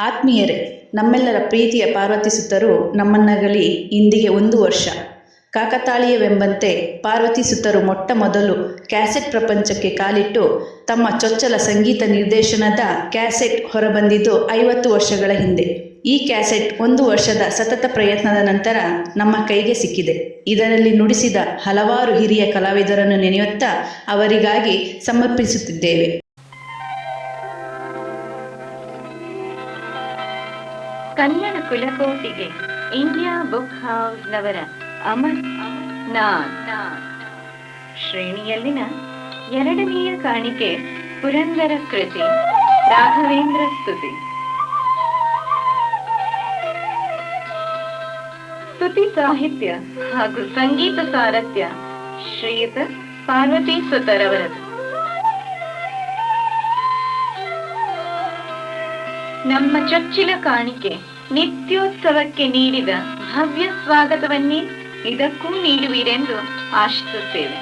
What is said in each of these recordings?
ಆತ್ಮೀಯರೇ, ನಮ್ಮೆಲ್ಲರ ಪ್ರೀತಿಯ ಪಾರ್ವತಿ ಸುತ್ತರು ನಮ್ಮನ್ನಗಲಿ ಇಂದಿಗೆ 1 ವರ್ಷ. ಕಾಕತಾಳೀಯವೆಂಬಂತೆ ಪಾರ್ವತಿ ಸುತ್ತರು ಮೊಟ್ಟ ಮೊದಲು ಕ್ಯಾಸೆಟ್ ಪ್ರಪಂಚಕ್ಕೆ ಕಾಲಿಟ್ಟು ತಮ್ಮ ಚೊಚ್ಚಲ ಸಂಗೀತ ನಿರ್ದೇಶನದ ಕ್ಯಾಸೆಟ್ ಹೊರಬಂದಿದ್ದು 50 ವರ್ಷಗಳ ಹಿಂದೆ. ಈ ಕ್ಯಾಸೆಟ್ 1 ವರ್ಷದ ಸತತ ಪ್ರಯತ್ನದ ನಂತರ ನಮ್ಮ ಕೈಗೆ ಸಿಕ್ಕಿದೆ. ಇದರಲ್ಲಿ ನುಡಿಸಿದ ಹಲವಾರು ಹಿರಿಯ ಕಲಾವಿದರನ್ನು ನೆನೆಯುತ್ತಾ ಅವರಿಗಾಗಿ ಸಮರ್ಪಿಸುತ್ತಿದ್ದೇವೆ. ಕನ್ನಡ ಕುಲಕೋಟಿಗೆ ಇಂಡಿಯಾ ಬುಕ್ ಹೌಸ್ನವರ ಅಮರ್ನಾಥ್ ಶ್ರೇಣಿಯಲ್ಲಿನ 2ನೇಯ ಕಾಣಿಕೆ ಪುರಂದರ ಕೃತಿ ರಾಘವೇಂದ್ರ ಸ್ತುತಿ. ಸ್ತುತಿ ಸಾಹಿತ್ಯ ಹಾಗೂ ಸಂಗೀತ ಸಾರಥ್ಯ ಶ್ರೀಯುತ ಪಾರ್ವತಿ ಸುತರವರದು. ನಮ್ಮ ಚೊಚ್ಚಿಲ ಕಾಣಿಕೆ ನಿತ್ಯೋತ್ಸವಕ್ಕೆ ನೀಡಿದ ಭವ್ಯ ಸ್ವಾಗತವನ್ನೇ ಇದಕ್ಕೂ ನೀಡುವಿರೆಂದು ಆಶಿಸುತ್ತೇವೆ.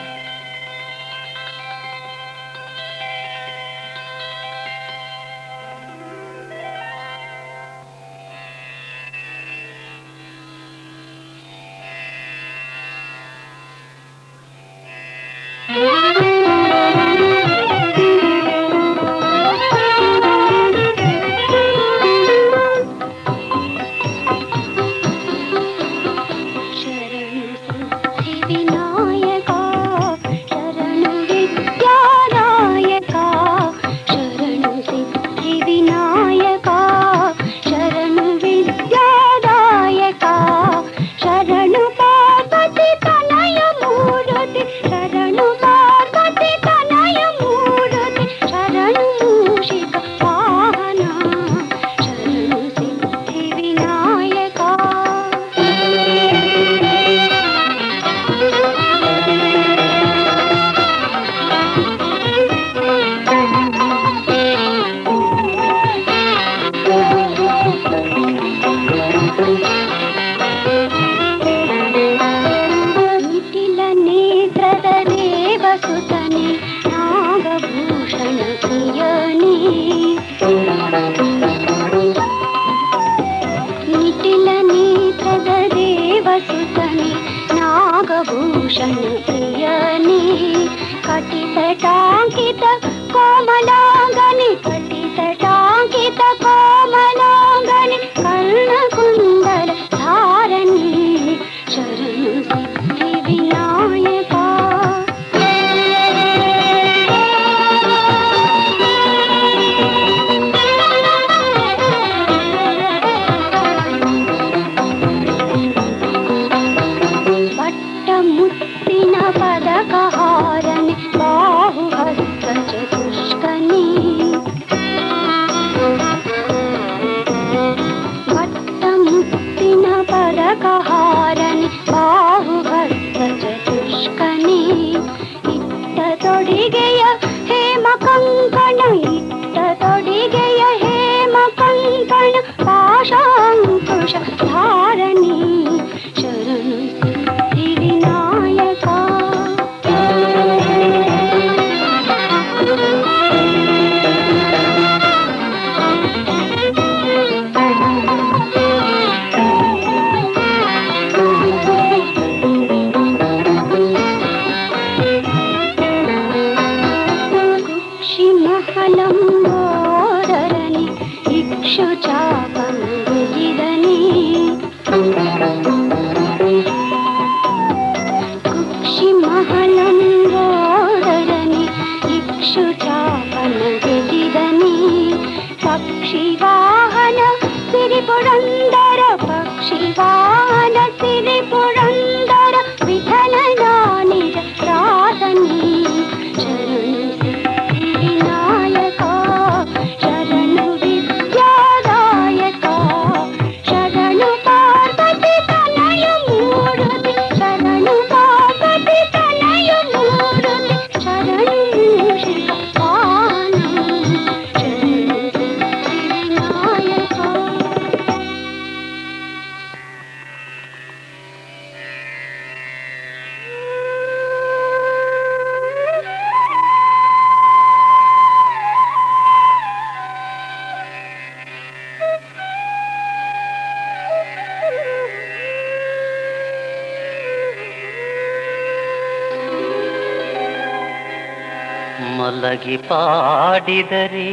ಮಲಗಿ ಪಾಡಿದರೆ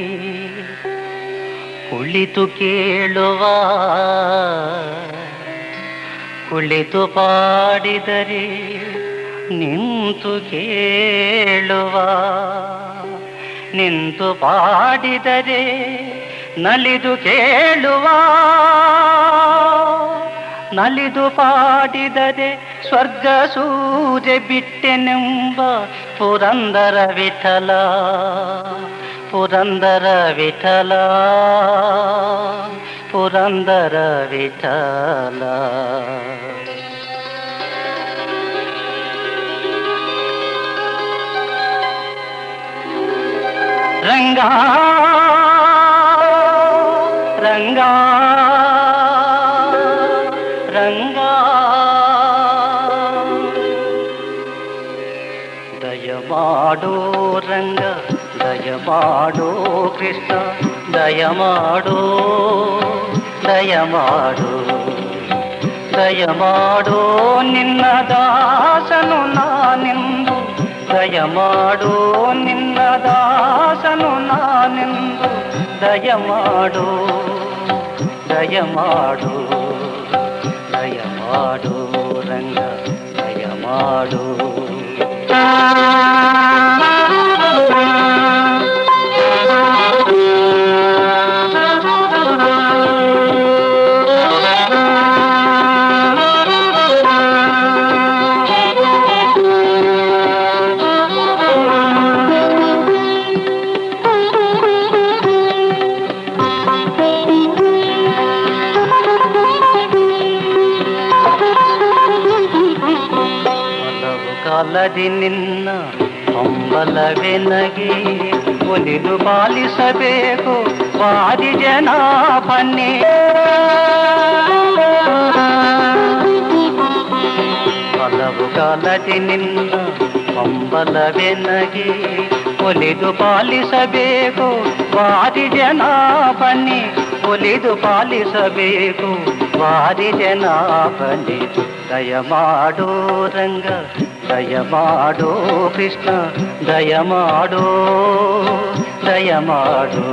ಕುಳಿತು ಕೇಳುವ, ಕುಳಿತು ಪಾಡಿದರೆ ನಿಂತು ಕೇಳುವ, ನಿಂತು ಪಾಡಿದರೆ ನಲಿದು ಕೇಳುವ, ನಲಿದು ಪಾಡಿದರೆ ಸ್ವರ್ಗ ಸೂರ್ಯ ಬಿಟ್ಟೆನೆಂಬ ಪುರಂದರ ವಿಠಲ, ಪುರಂದರ ವಿಠಲ, ಪುರಂದರ ವಿಠಲ. ರಂಗ ರಂಗ ರಂಗ ದಯಮಾಡೋ ರಂಗ, ದಯಮಾಡೋ ಕೃಷ್ಣ, ದಯಮಾಡೋ, ದಯಮಾಡೋ, ದಯಮಾಡೋ ನಿನ್ನ ದಾಸನು ನಾನೆಂದು, ದಯಮಾಡೋ ನಿನ್ನ ದಾಸನು ನಾನೆಂದು, ದಯಮಾಡೋ, ದಯಮಾಡೋ, ದಯಮಾಡೋ ರಂಗ, ದಯಮಾಡೋ. ಕಾಲದಿ ನಿನ್ನ ಹಂಬಲವೆನಗೆ ಒಲಿದು ಪಾಲಿಸಬೇಕು ವಾದಿ ಜನಾಭನ್ನೇ. ಹಲವು ಕಾಲದಿ ನಿನ್ನ ಹಂಬಲವೆನಗೆ ಒಲಿದು ಪಾಲಿಸಬೇಕು ವಾದಿ ಜನಾಭನ್ನೇ, ಒಲಿದು ಪಾಲಿಸಬೇಕು ವಾದಿ ಜನಾಭನ್ನೇ. ದಯಮಾಡೋ ರಂಗ, ದಯಮಾಡೋ ಕೃಷ್ಣ, ದಯಮಾಡೋ, ದಯಮಾಡೋ,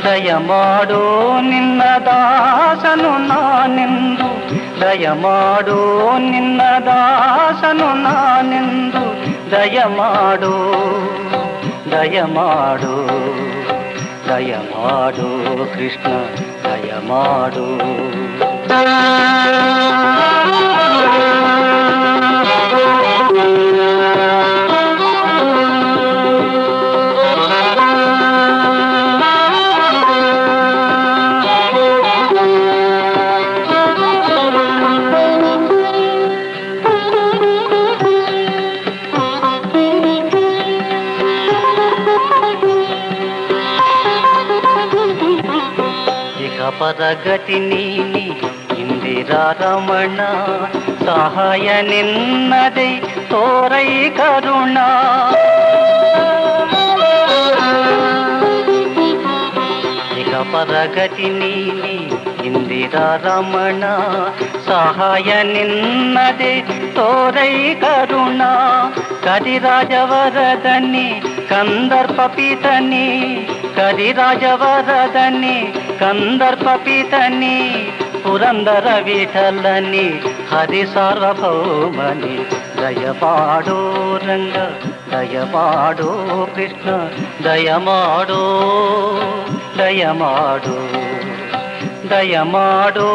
ದಯಮಾಡೋ ನಿನ್ನ ದಾಸನು ನಾನೆಂದು, ದಯಮಾಡೋ ನಿನ್ನ ದಾಸನು ನಾನೆಂದು, ದಯಮಾಡೋ, ದಯಮಾಡೋ, ದಯಮಾಡೋ ಕೃಷ್ಣ, ದಯಮಾಡೋ. ಪರಗತಿ ನೀನಿ ಇಂದಿರಾ ರಮಣ, ಸಹಾಯ ನಿನ್ನದೈ ತೋರೈ ಕರುಣ. ಈಗ ಪರಗತಿ ನೀನಿ ಇಂದಿರಾ ರಮಣ, ಸಹಾಯ ನಿನ್ನದೆ ತೋರೈ ಕರುಣ. ಕರಿರಾಜವರದನಿ ಕಂದರ್ಪ ಪಿತನಿ, ಕರಿರಾಜವರದನಿ ಕಂದರ್ಪ ಪಿತನಿ, ಪುರಂದರ ವಿಠಲನಿ ಹರಿ ಸಾರ್ವಭೌಮನಿ. ದಯಮಾಡೋ ರಂಗ, ದಯಮಾಡೋ ಕೃಷ್ಣ, ದಯಮಾಡೋ, ದಯಮಾಡೋ, ದಯಮಾಡೋ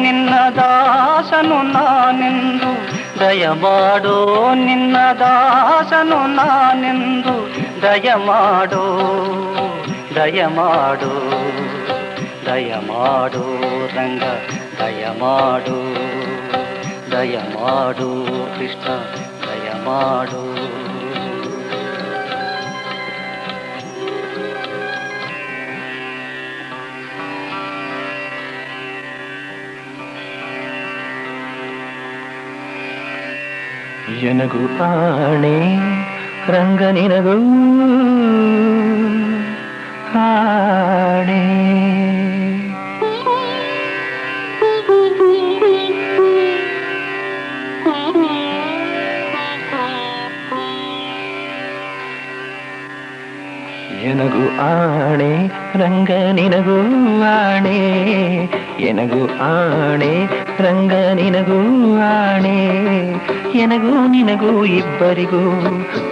ನಿನ್ನ ದಾಸನು ನಾನೆಂದು, ದಯಮಾಡೋ ನಿನ್ನ ದಾಸನು ನಾನೆಂದು, ದಯಮಾಡೋ, ದಯಮಾಡೋ, ದಯಮಾಡೋ ರಂಗ, ದಯಮಾಡೋ, ದಯಮಾಡೋ ಕೃಷ್ಣ, ದಯಮಾಡೋ. ಎನಗೂ ಆಣೆ ರಂಗ ನಿನಗೂ ಆಣೆ. ಆಣೆ ಎನಗೂ ಆಣೆ ರಂಗ ನಿನಗೂ ಆಣೆ ಎನಗೂ ನಿನಗೂ ಇಬ್ಬರಿಗೂ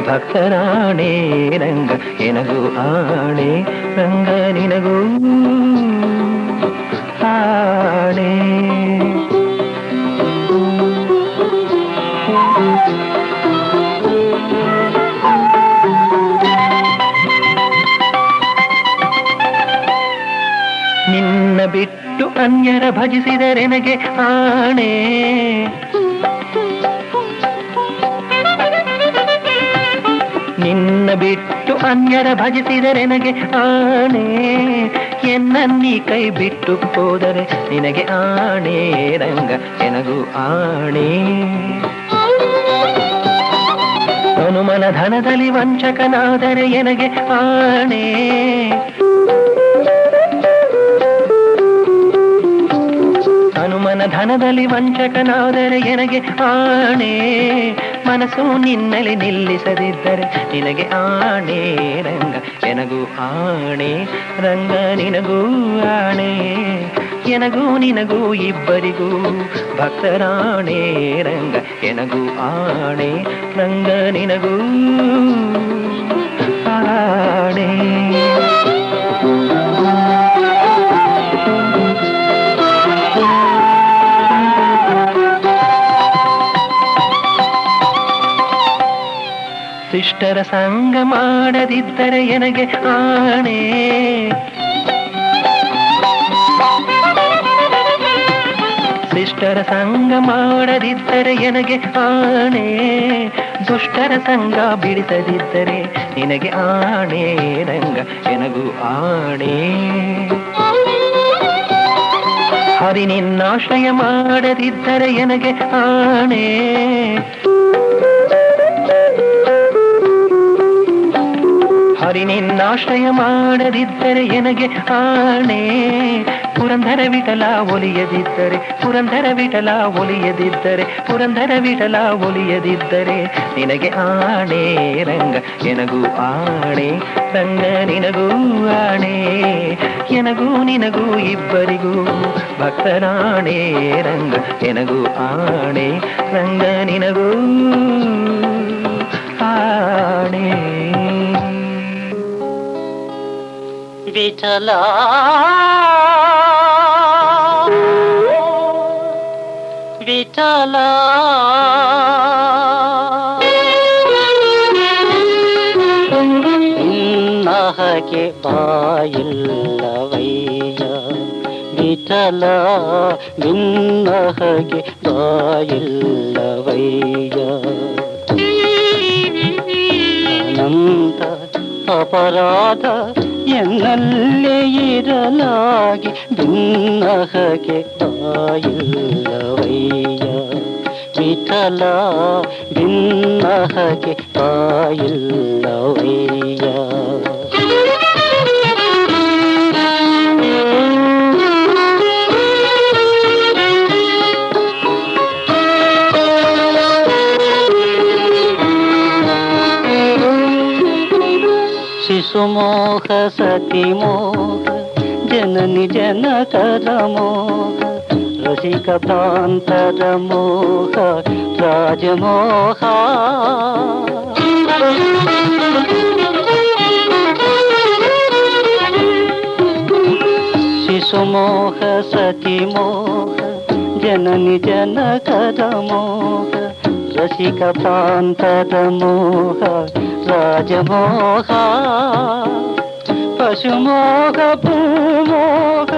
ಭಕ್ತರಾಣೆ ರಂಗ ಎನಗೂ ಆಣೆ ರಂಗ ನಿನಗೂ ಆಣೆ. ನಿನ್ನ ಬಿಟ್ಟು ಅನ್ಯರ ಭಜಿಸಿದರೆನಗೆ ಆಣೆ ನಿನ್ನ ಬಿಟ್ಟು ಅನ್ಯರ ಭಜಿಸಿದರೆನಗೆ ಆಣೆ ಎನ್ನನ್ನೀ ಕೈ ಬಿಟ್ಟು ಹೋದರೆ ನಿನಗೆ ಆಣೆ ರಂಗ ಎನಗೂ ಆಣೆ. ಹನುಮನ ಧನದಲ್ಲಿ ವಂಚಕನಾದರೆ ಎನಗೆ ಆಣೆ ಹನುಮನ ಧನದಲ್ಲಿ ವಂಚಕನಾದರೆ ಎನಗೆ ಆಣೆ ಮನಸ್ಸು ನಿನ್ನಲ್ಲಿ ನಿಲ್ಲಿಸದಿದ್ದರೆ ನಿನಗೆ ಆಣೆ ರಂಗ ಎನಗೂ ಆಣೆ ರಂಗ ನಿನಗೂ ಆಣೆ ಎನಗೂ ನಿನಗೂ ಇಬ್ಬರಿಗೂ ಭಕ್ತರಾಣೆ ರಂಗ ಎನಗೂ ಆಣೆ ರಂಗ ನಿನಗೂ ಆಣೆ. ಶಿಷ್ಟರ ಸಂಗ ಮಾಡದಿದ್ದರೆ ಎನಗೆ ಆಣೆ ಶಿಷ್ಟರ ಸಂಗ ಮಾಡದಿದ್ದರೆ ಎನಗೆ ಆಣೆ ದುಷ್ಟರ ಸಂಗ ಬಿಡಿಸದಿದ್ದರೆ ನಿನಗೆ ಆಣೆ ರಂಗ ಎನಗೂ ಆಣೆ. ಹರಿ ನಿನ್ನಾಶ್ರಯ ಮಾಡದಿದ್ದರೆ ಎನಗೆ ಆಣೆ ಹರಿ ನಿನ್ನಾಶ್ರಯ ಮಾಡದಿದ್ದರೆ ಎನಗೆ ಆಣೆ ಪುರಂದರ ವಿಠಲ ಒಲಿಯದಿದ್ದರೆ ಪುರಂದರ ವಿಠಲ ಒಲಿಯದಿದ್ದರೆ ಪುರಂದರ ವಿಠಲ ಒಲಿಯದಿದ್ದರೆ ನಿನಗೆ ಆಣೆ ರಂಗ ಎನಗೂ ಆಣೆ ರಂಗ ನಿನಗೂ ಆಣೆ ಎನಗೂ ನಿನಗೂ ಇಬ್ಬರಿಗೂ ಭಕ್ತರಾಣೆ ರಂಗ ಎನಗೂ ಆಣೆ ರಂಗ ನಿನಗೂ ಆಣೆ. ವಿಠಲ ವಿಠಲ ನಿನ್ನಹಗೆ ಬಾಯಿಲ್ಲವಯ್ಯ ವಿಠಲ ನಿನ್ನಹಗೆ ಬಾಯಿಲ್ಲವಯ್ಯ ಅನಂತ ಅಪರಾಧ ಎನ್ನಲ್ಲೇ ಇರಲಾಗಿ ಭಿನ್ನಹಗೆ ಬಾಯಿಲ್ಲವಯ್ಯ ವಿಠಲ ಭಿನ್ನಹಗೆ ಬಾಯಿಲ್ಲವಯ್ಯ. ಶಿಶುಮೋಹ ಸತಿಮೋಹ ಜನನಿ ಜನಕರ ಮೋಹ ರಸಿಕ ಪ್ರಾಂತರ ಮೋಹ ರಾಜಮೋಹ ಶಿಶುಮೋಹ ಸತಿಮೋಹ ಜನನಿ ಜನಕರ ಮೋಹ ರಸಿಕ ಪ್ರಾಂತರ ಮೋಹ ರಾಜಮೋಹ ಪಶುಮೋಹ ಭೂಮೋಹ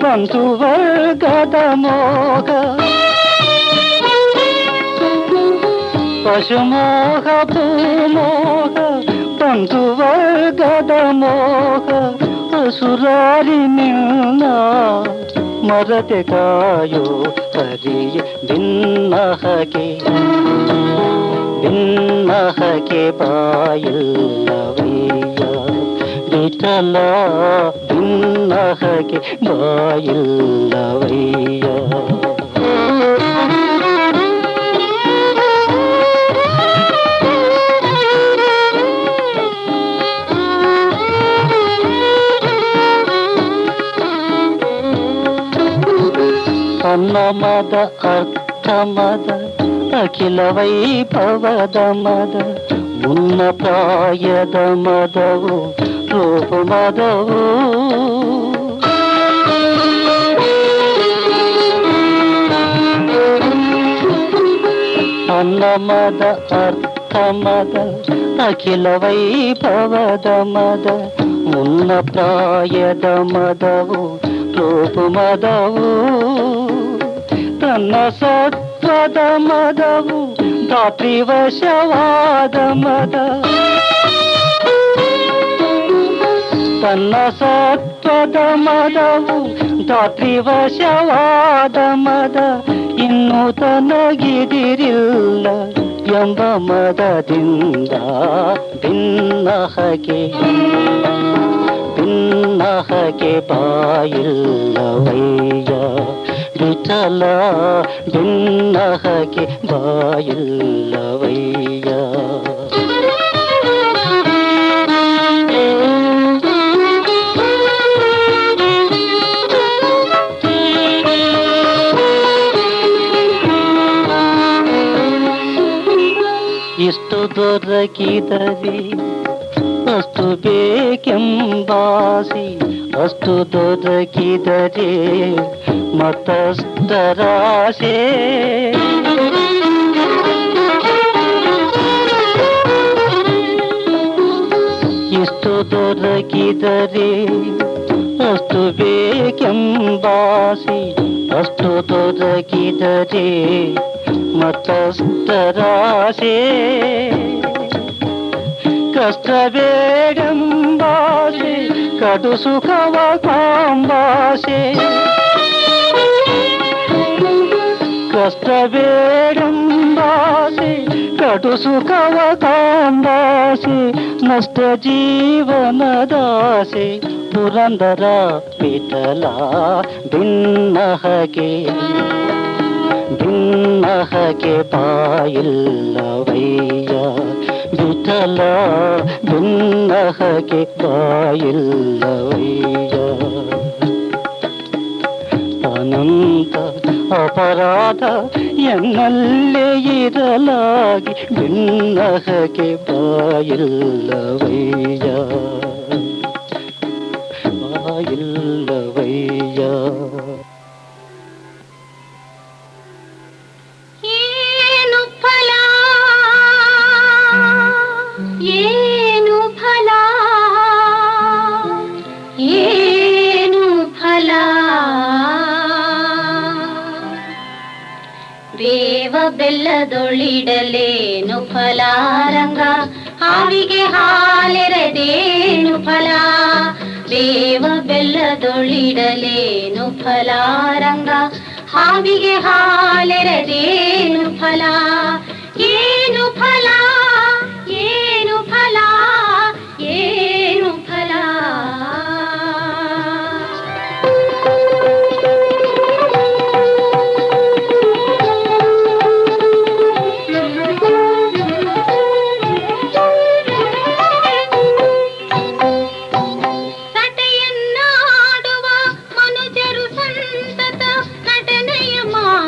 ಬಂಧುವರ್ಗದ ಮೋಹ ಪಶುಮೋಹ ಭೂಮೋಹ ಬಂಧುವರ್ಗದ ಮೋಹ ಅಸುರಾರಿ ನಿನ್ನ ಮರತೆ ಕಾಯೋ ಹರಿಯ ಭಿನ್ನಹಗೆ ಭಿನ್ನಹಗೆ ಬಾಯಿಲ್ಲವಯ್ಯ ವಿಠಲ ಭಿನ್ನಹಗೆ ಬಾಯಿಲ್ಲವಯ್ಯ. ಅನ್ನಮದ ಅರ್ಥಮದ ಅಖಿಲ ವೈಭವದ ಮದ ಮುನ್ನ ಪ್ರಾಯದ ಮದವು ರೂಪ ಮದವು ಅನ್ನಮದ ಅರ್ಥಮದ ಅಖಿಲ ವೈಭವದ ಮದ ಮುನ್ನ ಪ್ರಾಯದ ಮದವು ರೂಪ ಮದವು ತನ್ನ ಸತ್ವದ ಮದವು ಧಾತ್ರಿವಶವಾದ ಮದ ತನ್ನ ಸತ್ವದ ಮದವು ಧಾತ್ರಿವಶವಾದ ಮದ ಇನ್ನು ತನಗಿದಿರಿಲ್ಲ ಎಂಬ ಮದದಿಂದ ಭಿನ್ನಹಗೆ ಬಾಯಿಲ್ಲವಯ್ಯ ವಿಠಲ ಭಿನ್ನಹಗೆ ಬಾಯಿಲ್ಲವಯ್ಯ ಇಷ್ಟು ದೊರಕಿದರೆ ಅಷ್ಟು ಬೇಕೆಂಬಾಸಿ ಅಷ್ಟು ದೊರಕಿದರೆ ಮತಸ್ಥರಾಸೆ ಇಷ್ಟು ದೊರಕಿದರೆ ಅಷ್ಟು ಬೇಕೆಂಬಾಸಿ ಅಷ್ಟು ದೊರಕಿದರೆ ಮತಸ್ಥರಾಸೆ ಕಷ್ಟಬೇಡೆಂಬಾಸೆ ಕಡು ಸುಖವ ಕಾಂಬಾಸೆ ಕಷ್ಟಬೇಡೆಂಬಾಸೆ ಕಡು ಸುಖವ ಕಾಂಬಾಸೆ ನಷ್ಟ ಜೀವನದಾಸೆ ಪುರಂದರ ವಿಠಲ ಭಿನ್ನಹಗೆ ಬಾಯಿಲ್ಲವಯ್ಯ ವಿಠಲ ಭಿನ್ನಹಗೆ ಬಾಯಿಲ್ಲವಯ್ಯ ಅನಂತ ಅಪರಾಧ ಎನ್ನಲ್ಲೇ ಇರಲಾಗಿ ಭಿನ್ನಹಗೆ ಬಾಯಿಲ್ಲವಯ್ಯ ಬಾಯಿಲ್ಲವಯ್ಯ ಬೇವ ಬೆಲ್ಲದೊಳಿಡಲೇನು ಫಲಾರಂಗ ಹಾವಿಗೆ ಹಾಲೆರೆದೇನು ಫಲ ಬೇವ ಬೆಲ್ಲದೊಳಿಡಲೇನು ಫಲಾರಂಗ ಹಾವಿಗೆ ಹಾಲೆರೆದೇನು ಫಲ ಏನು ಫಲ ಏನು ಫಲ ಏನು ಫಲ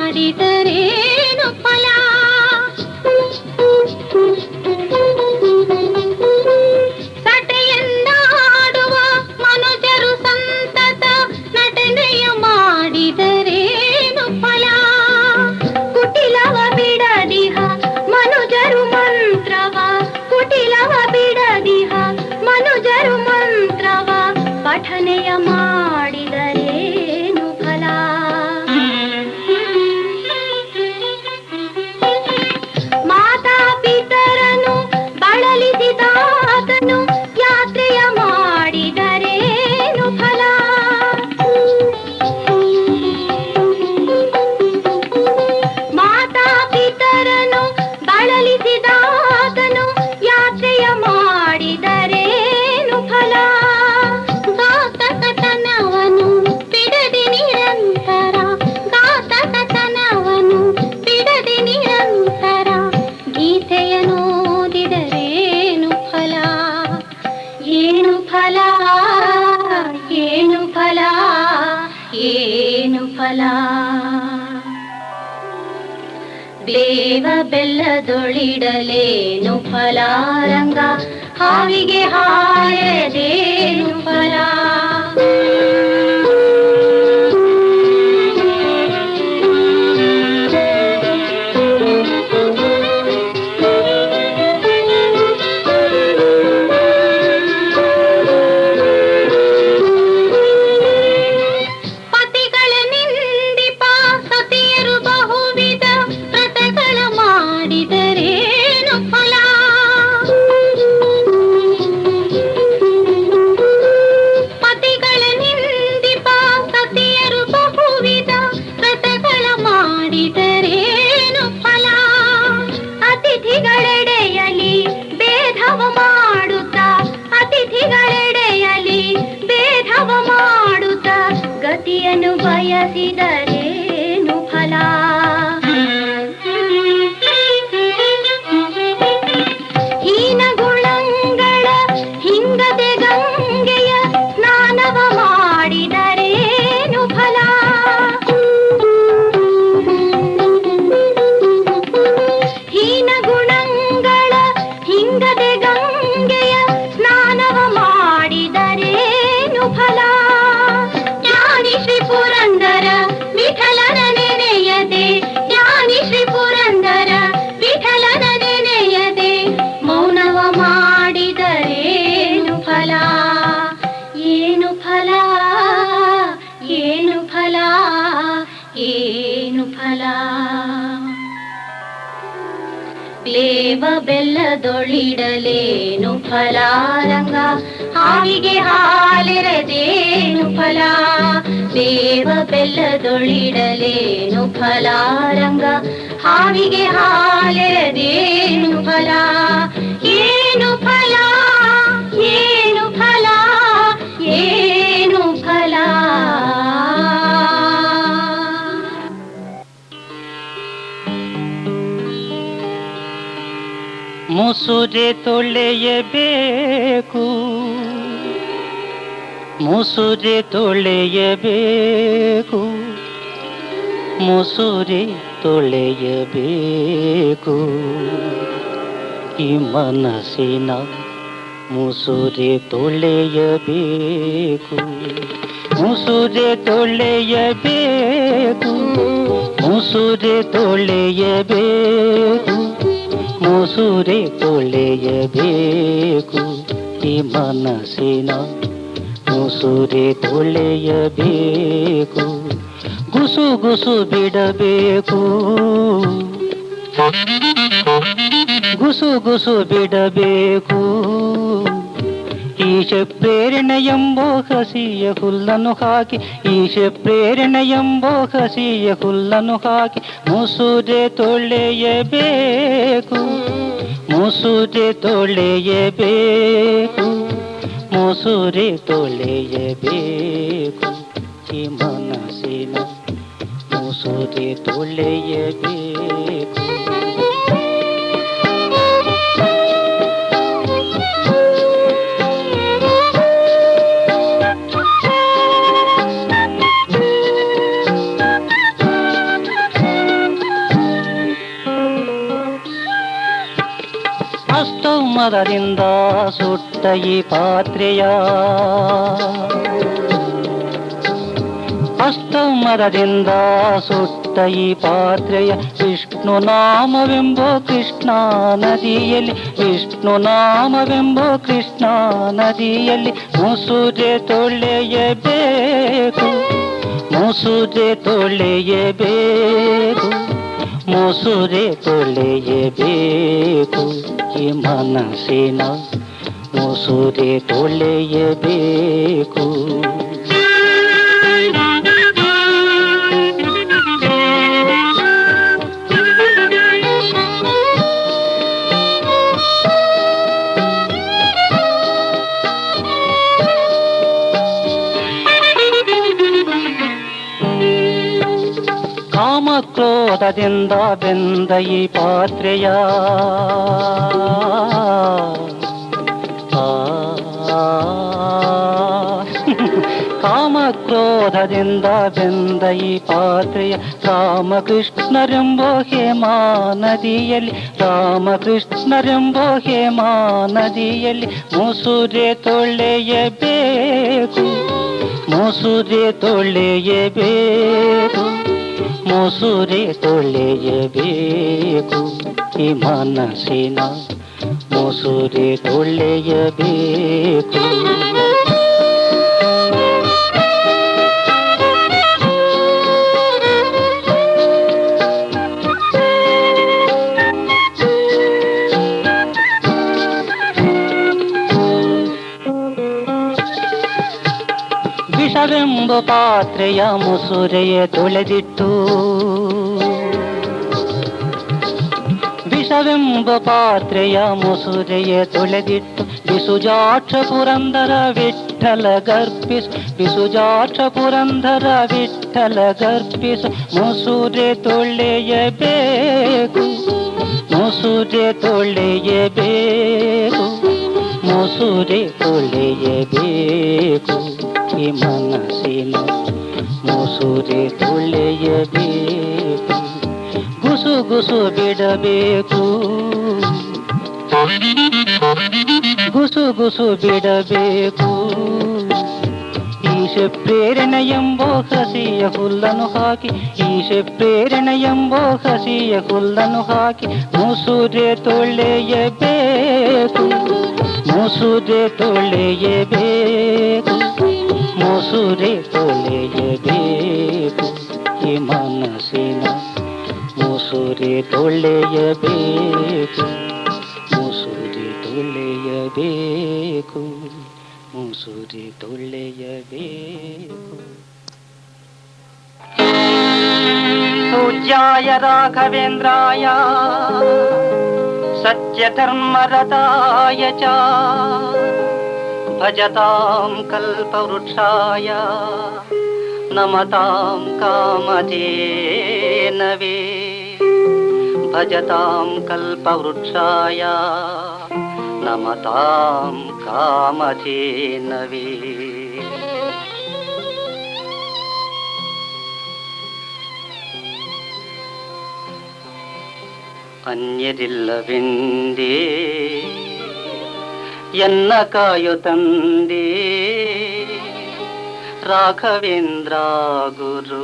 ಮಾಡಿದರೇನು ಫಲ ಏನು ಫಲ ಬೇವ ಬೆಲ್ಲದೊಳಿಡಲೇನು ಫಲ ರಂಗ ಹಾವಿಗೆ ಹಾಯದೇನು ಫಲ ಗತಿಯನ್ನು ಬಯಸಿದರೇನು ಫಲ ಹೀನ ಗುಣಗಳ ಹಿಂಗದೆ ಗಂಗೆಯ ಸ್ನಾನವ ಮಾಡಿದರೇನು ಫಲ ಹೀನ ಗುಣಗಳ ಹಿಂಗದೆ ಗಂಗೆಯ ಸ್ನಾನವ ಮಾಡಿದರೇನು ಫಲ ಶ್ರೀ ಪುರಂದರ ವಿಠಲನ ನೆನೆಯದೆ ಜ್ಞಾನಿ ಶ್ರೀ ಪುರಂದರ ವಿಠಲನ ನೆನೆಯದೆ ಮೌನವ ಮಾಡಿದರೇನು ಫಲ ಏನು ಫಲ ಏನು ಫಲ ಏನು ಫಲ ಬೇವ ಬೆಲ್ಲದೊಳಿಡಲೇನು ಫಲ ರಂಗ ಹಾವಿಗೆ ಹಾಲೆರೆದೇನು ಫಲ ಬೇವ ಬೆಲ್ಲದೊಳಿಡಲೇನು ಫಲ ರಂಗ ಹಾವಿಗೆ ಹಾಲೆರೆದೇನು ಫಲ ಏನು ಫಲ ಏನು ಫಲ ಏನು ಫಲ ಮುಸುರೆ ತೊಳೆಯಬೇಕು ಮುಸುರೆ ತೊಳೆಯಬೇಕು ಮುಸುರೆ ತೊಳೆಯಬೇಕು ಈ ಮನಸ್ಸಿನ ಮುಸುರೆ ತೊಳೆಯಬೇಕು ಮುಸುರೆ ತೊಳೆಯಬೇಕು ಮುಸುರೆ ತೊಳೆಯಬೇಕು ಮುಸುರೆ ತೊಳೆಯಬೇಕು ಈ ಮನಸ್ಸಿನ ಮುಸುರೆ ತೊಳೆಯಬೇಕು ಗುಸು ಗುಸು ಬಿಡಬೇಕು ಗುಸು ಗುಸು ಬಿಡಬೇಕು ಈಶ ಪ್ರೇರಣೆ ಎಂಬೋ ಹಸಿಯ ಹುಲ್ಲನ್ನು ಹಾಕಿ ಈಶ ಪ್ರೇರಣೆ ಎಂಬೋ ಹಸಿಯ ಹುಲ್ಲನ್ನು ಹಾಕಿ ಮುಸುರೆ ತೊಳೆಯಬೇಕು ಮುಸುರೆ ತೊಳೆಯಬೇಕು ಮುಸುರೆ ತೊಳೆಯಬೇಕು ಈ ಮನಸ್ಸಿನ ಮುಸುರೆ ತೊಳೆಯಬೇಕು ಮರದಿಂದ ಸುಟ್ಟ ಈ ಪಾತ್ರೆಯ ಮರದಿಂದ ಸುಟ್ಟ ಈ ಪಾತ್ರೆಯ ವಿಷ್ಣು ನಾಮವೆಂಬೋ ಕೃಷ್ಣ ನದಿಯಲ್ಲಿ ವಿಷ್ಣು ನಾಮವೆಂಬೋ ಕೃಷ್ಣ ನದಿಯಲ್ಲಿ ಮುಸುರೆ ತೊಳೆಯಬೇಕು ಮುಸುರೆ ತೊಳೆಯಬೇಕು ಮುಸುರೆ ತೊಳೆಯಬೇಕು ಈ ಮನಸ್ಸಿನ ಮುಸುರೆ ತೊಳೆಯಬೇಕು ಕಾಮಕ್ರೋಧದಿಂದ ಬೆಂದ ಈ ಪಾತ್ರೆಯ ಕಾಮಕ್ರೋಧದಿಂದ ಬೆಂದ ಈ ಪಾತ್ರೆಯ ರಾಮಕೃಷ್ಣರೆಂಬೋ ಹೇಮಾ ನದಿಯಲ್ಲಿ, ರಾಮಕೃಷ್ಣರೆಂಬೋ ಹೇಮಾ ನದಿಯಲ್ಲಿ ಮುಸುರೆ ತೊಳೆಯಬೇಕು, ಮುಸುರೆ ತೊಳೆಯಬೇಕು, ಮುಸುರೆ ತೊಳೆಯಬೇಕು. ಈ ಮನಸ್ಸಿನ ಮುಸುರೆ ತೊಳೆಯಬೇಕು. ವಿಷವೆಂಬ ಪಾತ್ರೆಯ ಮುಸುರೆಯ ತೊಳೆದಿಟ್ಟು, ವಿಷವೆಂಬ ಪಾತ್ರೆಯ ಮುಸುರೆಯ ತೊಳೆದಿಟ್ಟು ಬಿಸುಜಾಕ್ಷ ಪುರಂದರ ವಿಠ್ಠಲ ಗರ್ಪಿಸು, ಬಿಸುಜಾಕ್ಷ ಪುರಂದರ ವಿಠ್ಠಲ ಗರ್ಪಿಸು. ಮುಸುರೆ ತೊಳೆಯಬೇಕು, ಮುಸುರೆ ತೊಳೆಯಬೇಕು, ಮುಸುರೆ ತೊಳೆಯಬೇಕು. ಈ ಮನಸ್ಸಿನ ಮುಸುರೆ ತೊಳೆಯಬೇಕು, ಗುಸು ಗುಸು ಬಿಡಬೇಕು, ಗುಸು ಗುಸು ಬಿಡಬೇಕು. ಈಶ ಪ್ರೇರಣೆ ಎಂಬೋ ಹಸಿಯ ಹುಲ್ಲನ್ನು ಹಾಕಿ, ಈಶ ಪ್ರೇರಣೆ ಎಂಬೋ ಹಸಿಯ ಹುಲ್ಲನ್ನು ಹಾಕಿ ಮುಸುರೆ ತೊಳೆಯಬೇಕು, ಮುಸುರೆ ತೊಳೆಯಬೇಕು, ಮುಸುರೆ ತೊಳೆಯಬೇಕು. ಈ ಮನಸ್ಸಿನ ಮುಸುರೆ ತೊಳೆಯಬೇಕು, ಮುಸುರೆ ತೊಳೆಯಬೇಕು, ಮುಸುರೆ ತೊಳೆಯಬೇಕು. ಪೂಜ್ಯಾಯ ರಾಘವೇಂದ್ರಾಯ ಸತ್ಯಧರ್ಮರತಾಯ ಚ ಭಜತಾಂ ಕಲ್ಪವೃಕ್ಷಾಯ ನಮತಾಂ ಕಾಮಧೇನವೇ, ಭಜತಾಂ ಕಲ್ಪವೃಕ್ಷಾಯ ನಮತಾಂ ಕಾಮಧೇನವೇ. ಅನ್ಯರಿಲ್ಲವೆಂದೇ ಎನ್ನ ಕಾಯು ತಂದೆ, ರಾಘವೇಂದ್ರ ಗುರು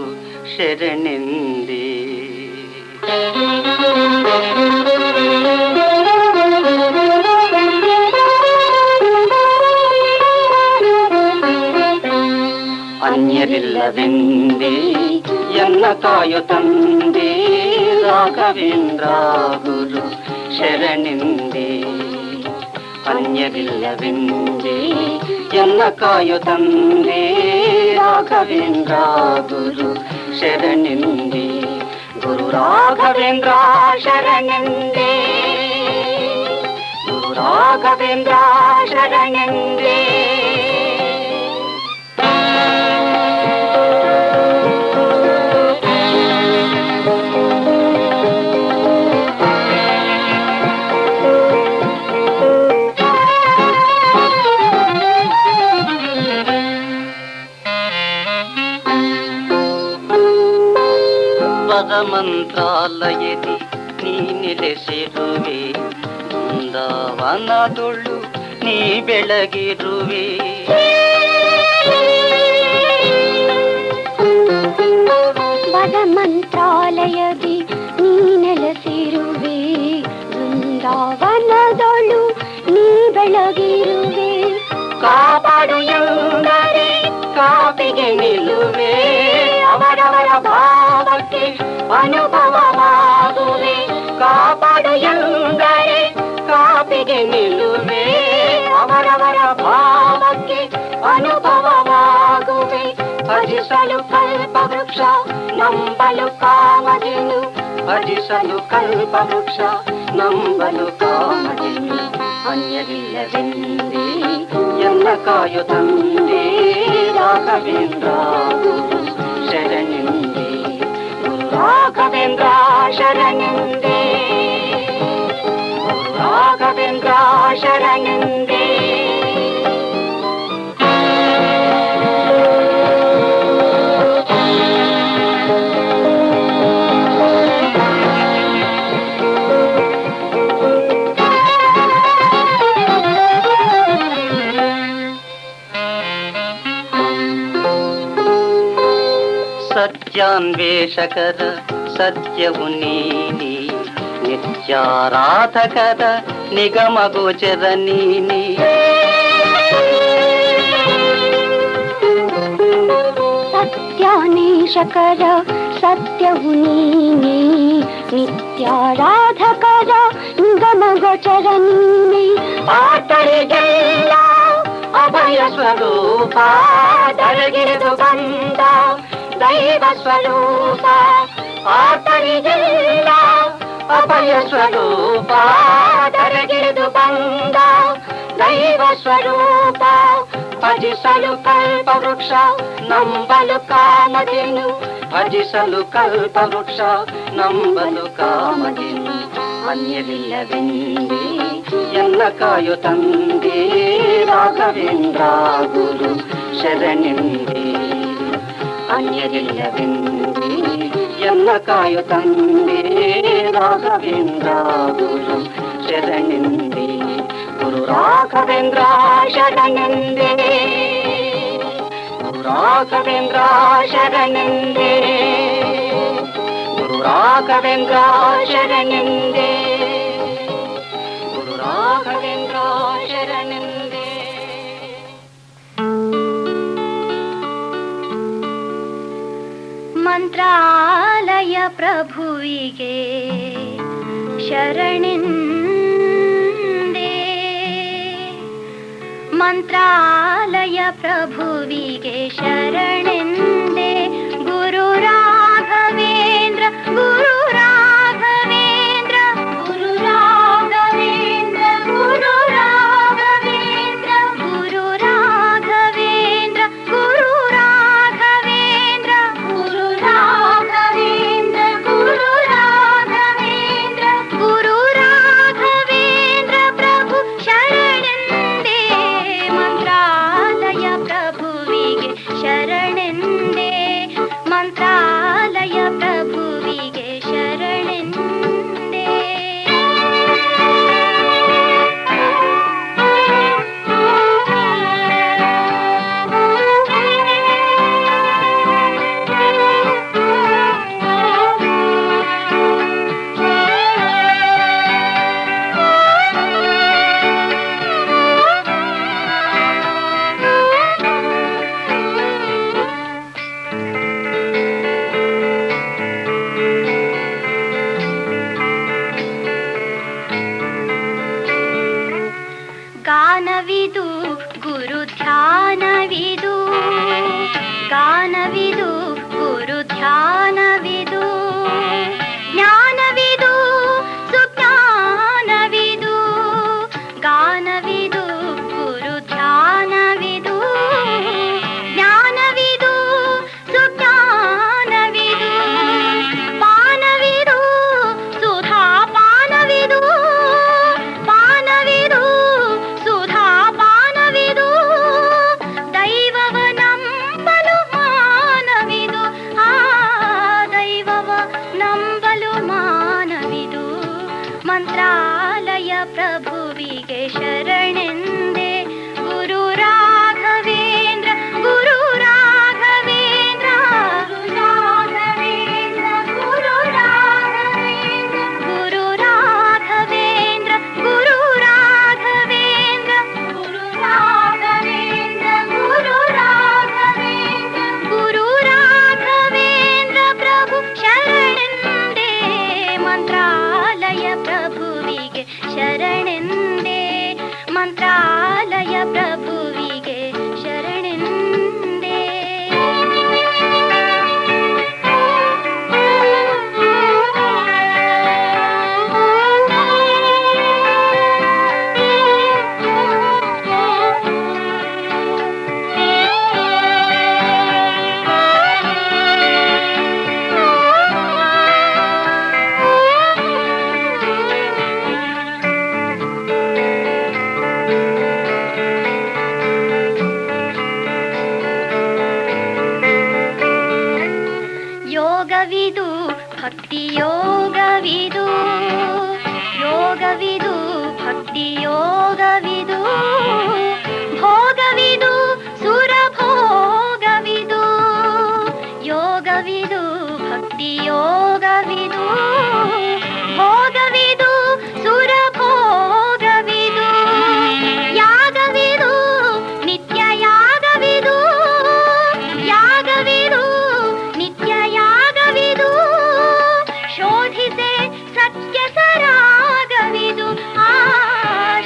ಶರಣೆಂದೇ. ಅನ್ಯರಿಲ್ಲವೆಂದೇ ಎನ್ನ ಕಾಯು ತಂದೆ, ರಾಘವೇಂದ್ರ ಗುರು ಶರಣೆಂದೇ. ಅನ್ಯರಿಲ್ಲವೆಂದೇ ಎನ್ನ ಕಾಯು ತಂದೆ, ರಾಘವೇಂದ್ರ ಗುರು ಶರಣೆಂದೇ. ಗುರು ರಾಘವೇಂದ್ರ ಶರಣೆಂದೇ, ಗುರು ರಾಘವೇಂದ್ರ ಶರಣೆಂದೇ. ಮಂತ್ರಾಲಯದಿ ನೀ ನೆಲೆಸಿರುವೆ, ಬೃಂದಾವನದೊಳು ನೀ ಬೆಳಗಿರುವೆ. ವದ ಮಂತ್ರಾಲಯದಿ ನೀ ನೆಲೆಸಿರುವೆ, ಬೃಂದಾವನದೊಳು ನೀ ಬೆಳಗಿರುವೆ. ಕಾಪಾಡು ಎಂದರೆ ಕಾಪಿಗೆ ನಿಲ್ಲುವೆ, ಅವರವರ ಭಾವಕ್ಕೆ ಅನುಭವವಾಗುವೆ. ಕಾಪಾಡು ಎಂದರೆ ಕಾಪಿಗೆ ನಿಲ್ಲುವೆ, ಅವರವರ ಭಾವಕ್ಕೆ ಅನುಭವವಾಗುವೆ. ಭಜಿಸಲು ಕಲ್ಪವೃಕ್ಷ ನಂಬಲು ಕಾಮಧೇನು, ಭಜಿಸಲು ಕಲ್ಪವೃಕ್ಷ ನಂಬಲು ಕಾಮಧೇನು. ಅನ್ಯರಿಲ್ಲವೆಂದೇ ಎನ್ನ ಕಾಯು ತಂದೆ, ರಾಘವೇಂದ್ರ ಗುರು ಶರಣೆಂದೇ. ಗುರು ರಾಘವೇಂದ್ರ ಶರಣೆಂದೇ, ಗುರು ರಾಘವೇಂದ್ರ ಶರಣೆಂದೇ. ಸತ್ಯಾನ್ವೇಷಕರ ಸತ್ಯವು ನೀನಿ, ನಿತ್ಯಾರಾಧಕರ ನಿಗಮ ಗೋಚರ ನೀನಿ. ಸತ್ಯಾನ್ವೇಷಕರ ಸತ್ಯವು ನೀನೇ, ನಿತ್ಯಾರಾಧಕರ ನಿಗಮ ಗೋಚರ ನೀನೇ. ಆತರಿಗೆಲ್ಲ ಅಭಯ ಸ್ವರೂಪ, ದರಗಿರಿದು ಬಂದ ದೈವ ಸ್ವರೂಪ. ಆತರಿಗೆಲ್ಲ ಅಭಯ ಸ್ವರೂಪ, ದರಗಿರಿದು ಬಂದ ದೈವ ಸ್ವರೂಪ. ಭಜಿಸಲು ಕಲ್ಪ ವೃಕ್ಷ ನಂಬಲು ಕಾಮಧೇನು, ಭಜಿಸಲು ಕಲ್ಪ ವೃಕ್ಷ ನಂಬಲು ಕಾಮಧೇನು. ಅನ್ಯವಿಲ್ಲವೆಂದೇ ಎಲ್ಲ ಕಾಯು ತಂದೆ ರಾಘವೇಂದ್ರ ಗುರು ಶರಣೆಂದೇ. ಅನ್ಯವಿಲ್ಲವೆಂದೇ ಎಲ್ಲ ಕಾಯು ತಂದೆ ರಾಘವೇಂದ್ರ ಗುರು ಶರಣೆಂದೇ. ಗುರು ರಾಘವೇಂದ್ರ ಶರಣೆಂದೇ, ಗುರು ರಾಘವೇಂದ್ರ ಶರಣೆಂದೇ, ಗುರು ರಾಘವೇಂದ್ರ ಶರಣೆಂದೇ, ಗುರು ರಾಘವೇಂದ್ರ ಶರಣೆಂದೇ. ಮಂತ್ರಾಲಯ ಪ್ರಭುವಿಗೆ ಶರಣೆಂದೇ, ಮಂತ್ರಾಲಯ ಪ್ರಭುವಿಗೆ ಶರಣೆಂದೇ. ಗುರು ರಾಘವೇಂದ್ರ, ಗುರು ರಾಘವೇಂದ್ರ, ಗುರು ರಾಘವೇಂದ್ರ, ಗುರು ರಾಘವೇಂದ್ರ, ಗುರು ರಾಘವೇಂದ್ರ, ಗುರು ರಾಘವೇಂದ್ರ, ಗುರು ರಾಘವೇಂದ್ರ, ಗುರು ರಾಘವೇಂದ್ರ, ಗುರು ರಾಘವೇಂದ್ರ ಪ್ರಭು ಶರಣೆಂದೇ. ಮಂತ್ರಾಲಯ ಪ್ರಭುವಿಗೆ ಶರಣೆಂದೇ, ಮಂತ್ರಾಲಯ ಪ್ರಭುವಿಗೆ ಶರಣೆಂದೇ. ಗಾನವಿದು ಗುರು ಧ್ಯಾನವಿದು, ಗಾನವಿದು ಗುರು ಧ್ಯಾನವಿದು, ಜ್ಞಾನವಿದು ಸುಜ್ಞಾನವಿದು. ಗಾನವಿದು ಗುರು ಧ್ಯಾನವಿದು, ಜ್ಞಾನವಿದು ಸುಜ್ಞಾನವಿದು. ಪಾನವಿದು ಸುಧಾ ಪಾನವಿದು, ಪಾನವಿದು ಸುಧಾ ಪಾನವಿದು. ದೈವವ ನಂಬಲು ಮಾನವಿದು, ಆ ದೈವವ ನಂಬಲು ಮಾನವಿದು. ಮಂತ್ರಾಲಯ ಪ್ರಭುವಿಗೆ ಶರಣೆಂದೇ. ಗುರು ರಾಘವೇಂದ್ರ, ಗುರು ರಾಘವೇಂದ್ರ, ಗುರು ರಾಘವೇಂದ್ರ, ಗುರು ರಾಘವೇಂದ್ರ, ಗುರು ರಾಘವೇಂದ್ರ, ಗುರು ರಾಘವೇಂದ್ರ, ಗುರು ರಾಘವೇಂದ್ರ, ಗುರು ರಾಘವೇಂದ್ರ, ಗುರು ರಾಘವೇಂದ್ರ ಪ್ರಭು ಶರಣೆಂದೇ. ಮಂತ್ರಾಲಯ ಪ್ರಭುವಿಗೆ ಶರಣೆಂದೇ, ಮಂತ್ರಾಲಯ ಪ್ರಭುವಿಗೆ ಶರಣೆಂದೇ. ಯೋಗವಿದು ಭಕ್ತಿ ಯೋಗವಿದು, ಯೋಗವಿದು ಭಕ್ತಿ ಯೋಗವಿದು. ಭೋಗವಿದು ಸುರಭೋಗವಿದು, ಯೋಗವಿದು ಯೋಗವಿದು ಭಕ್ತಿ ಯೋಗವಿದು ಭೋಗವಿದು ಸುರಭೋಗವಿದು ಯಾಗವಿದು ನಿತ್ಯ ಯಾಗವಿದು ಯಾಗವಿದು ನಿತ್ಯ ಯಾಗವಿದು ಶೋಧಿಸೆ ಸತ್ಯ ಸರಾಗವಿದು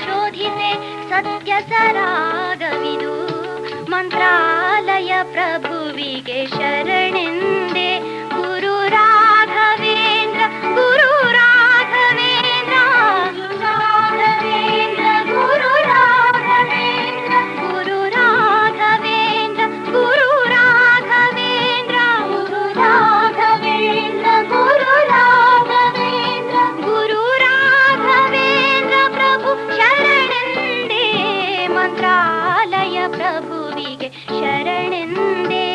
ಶೋಧಿಸೆ ಸತ್ಯ ಸರಾಗವಿದು ಮಂತ್ರಾಲಯ ಪ್ರಭುವಿಗೆ ಶರಣೆಂದೆ ಗುರು ರಾಘವೇಂದ್ರ ಗುರು ರಾಘವೇಂದ್ರ ಗುರು ರಾಘವೇಂದ್ರ ಗುರು ರಾಘವೇಂದ್ರ ಗುರು ರಾಘವೇಂದ್ರ ಗುರು ರಾಘವೇಂದ್ರ ಗುರು ರಾಘವೇಂದ್ರ ಗುರು ರಾಘವೇಂದ್ರ ಪ್ರಭು ಶರಣೆಂದೇ ಮಂತ್ರಾಲಯ ಪ್ರಭುವಿಗೆ ಶರಣೆಂದೇ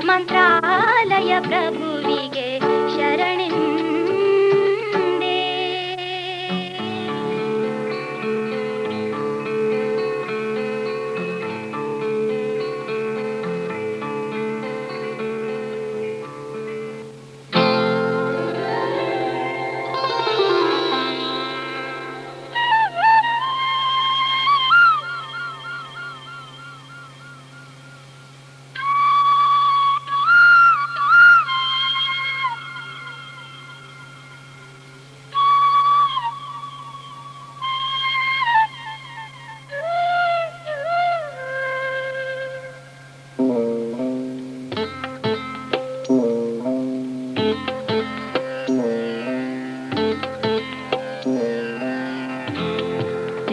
ಮಂತ್ರಾಲಯ ಪ್ರಭುವಿಗೆ ಶರಣೆಂದೇ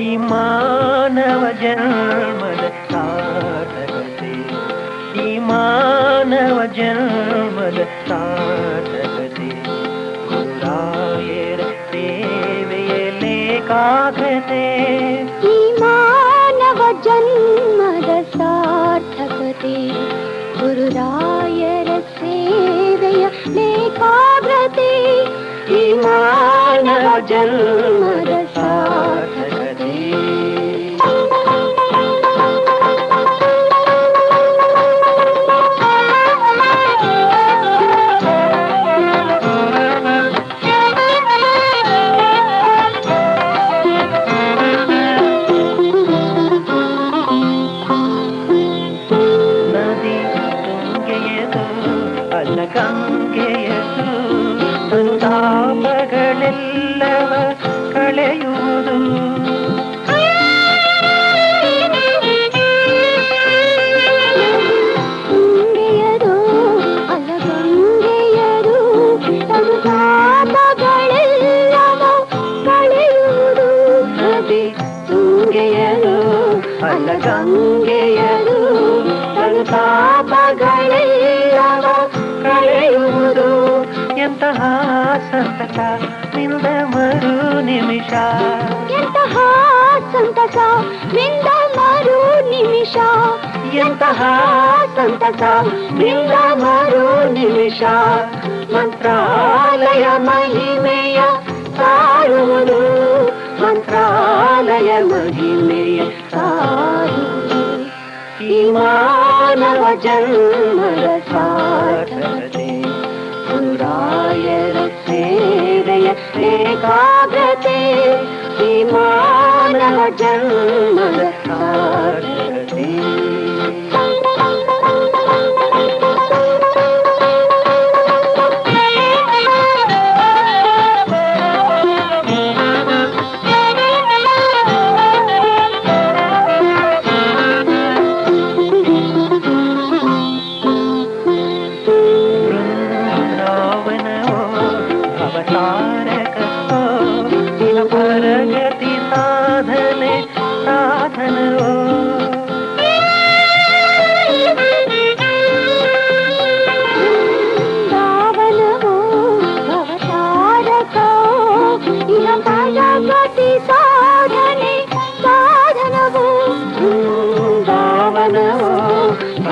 ಈ ಮಾನವ ಜನ್ಮದ ಸಾರ್ಥಕತೆ ಈ ಮಾನವ ಜನ್ಮದ ಸಾರ್ಥಕತೆ ಗುರುರಾಯರ ಸೇವೆಯಲ್ಲೇಕಾಗ್ರತೆ ಈ ಮಾನವ ಜನ್ಮದ ಸಾರ್ಥಕತೆ ಗುರುರಾಯರ ಸೇವೆಯ ಲೇಖಾಗ್ರತೆ ಈ ಮಾನವ ಜನ್ಮದ ಸಾರ್ಥಕತೆ ನದಿ ತುಂಗೆಯದು ಅಲ್ಲ ಗಂಗೆಯದು ಸಂತಾಪಗಳೆಲ್ಲವ ಕಳೆಯುವುದು ತುಂಗೆಯದು ಅಲ್ಲ ಗಂಗೆಯದು ಸಂತಾಪಗಳೆಲ್ಲವ ಕಳೆಯುವುದು ನದಿ ತುಂಗೆಯದು ಅಲ್ಲ ಗಂಗೆಯದು ಸಂತಾಪಗಳೆಲ್ಲವ ಕಳೆಯುವುದು ಎಂತಹ ಸಂತಸ ನಿಂದ ಮರು ನಿಮಿಷ ಎಂತಹ ಸಂತಸ ನಿಂದ ಮರು ನಿಮಿಷ ಎಂತಹ ಸಂತಸ ನಿಂದ ಮರು ನಿಮಿಷ ಮಂತ್ರಾಲಯ ಮಹಿಮೆಯ ಸಾರುವುದು ಮಂತ್ರಾಲಯ ಮಹಿಮೆಯ ಸಾರುವುದು ಈ ಮಾನವ ಜನ್ಮದ ಸಾರ್ಥಕತೆ ಗುರುರಾಯರ ಸೇವೆಯ ಏಕಾಗ್ರತೆ ಈ ಮಾನವ ಜನ್ಮದ ಸಾರ್ಥಕತೆ ಬೃಂದಾವನವೋ ಅವತಾರಕೋ ನಿನ ಪರಗತಿ ಸಾಧನೆ ಸಾಧನವೋ ದಾವನವೋ ಅವತಾರಕೋ ಇಹ ಪರಗತಿ ಸಾಧನೆ ಸಾಧನವೋ ಬೃಂದಾವನವೋ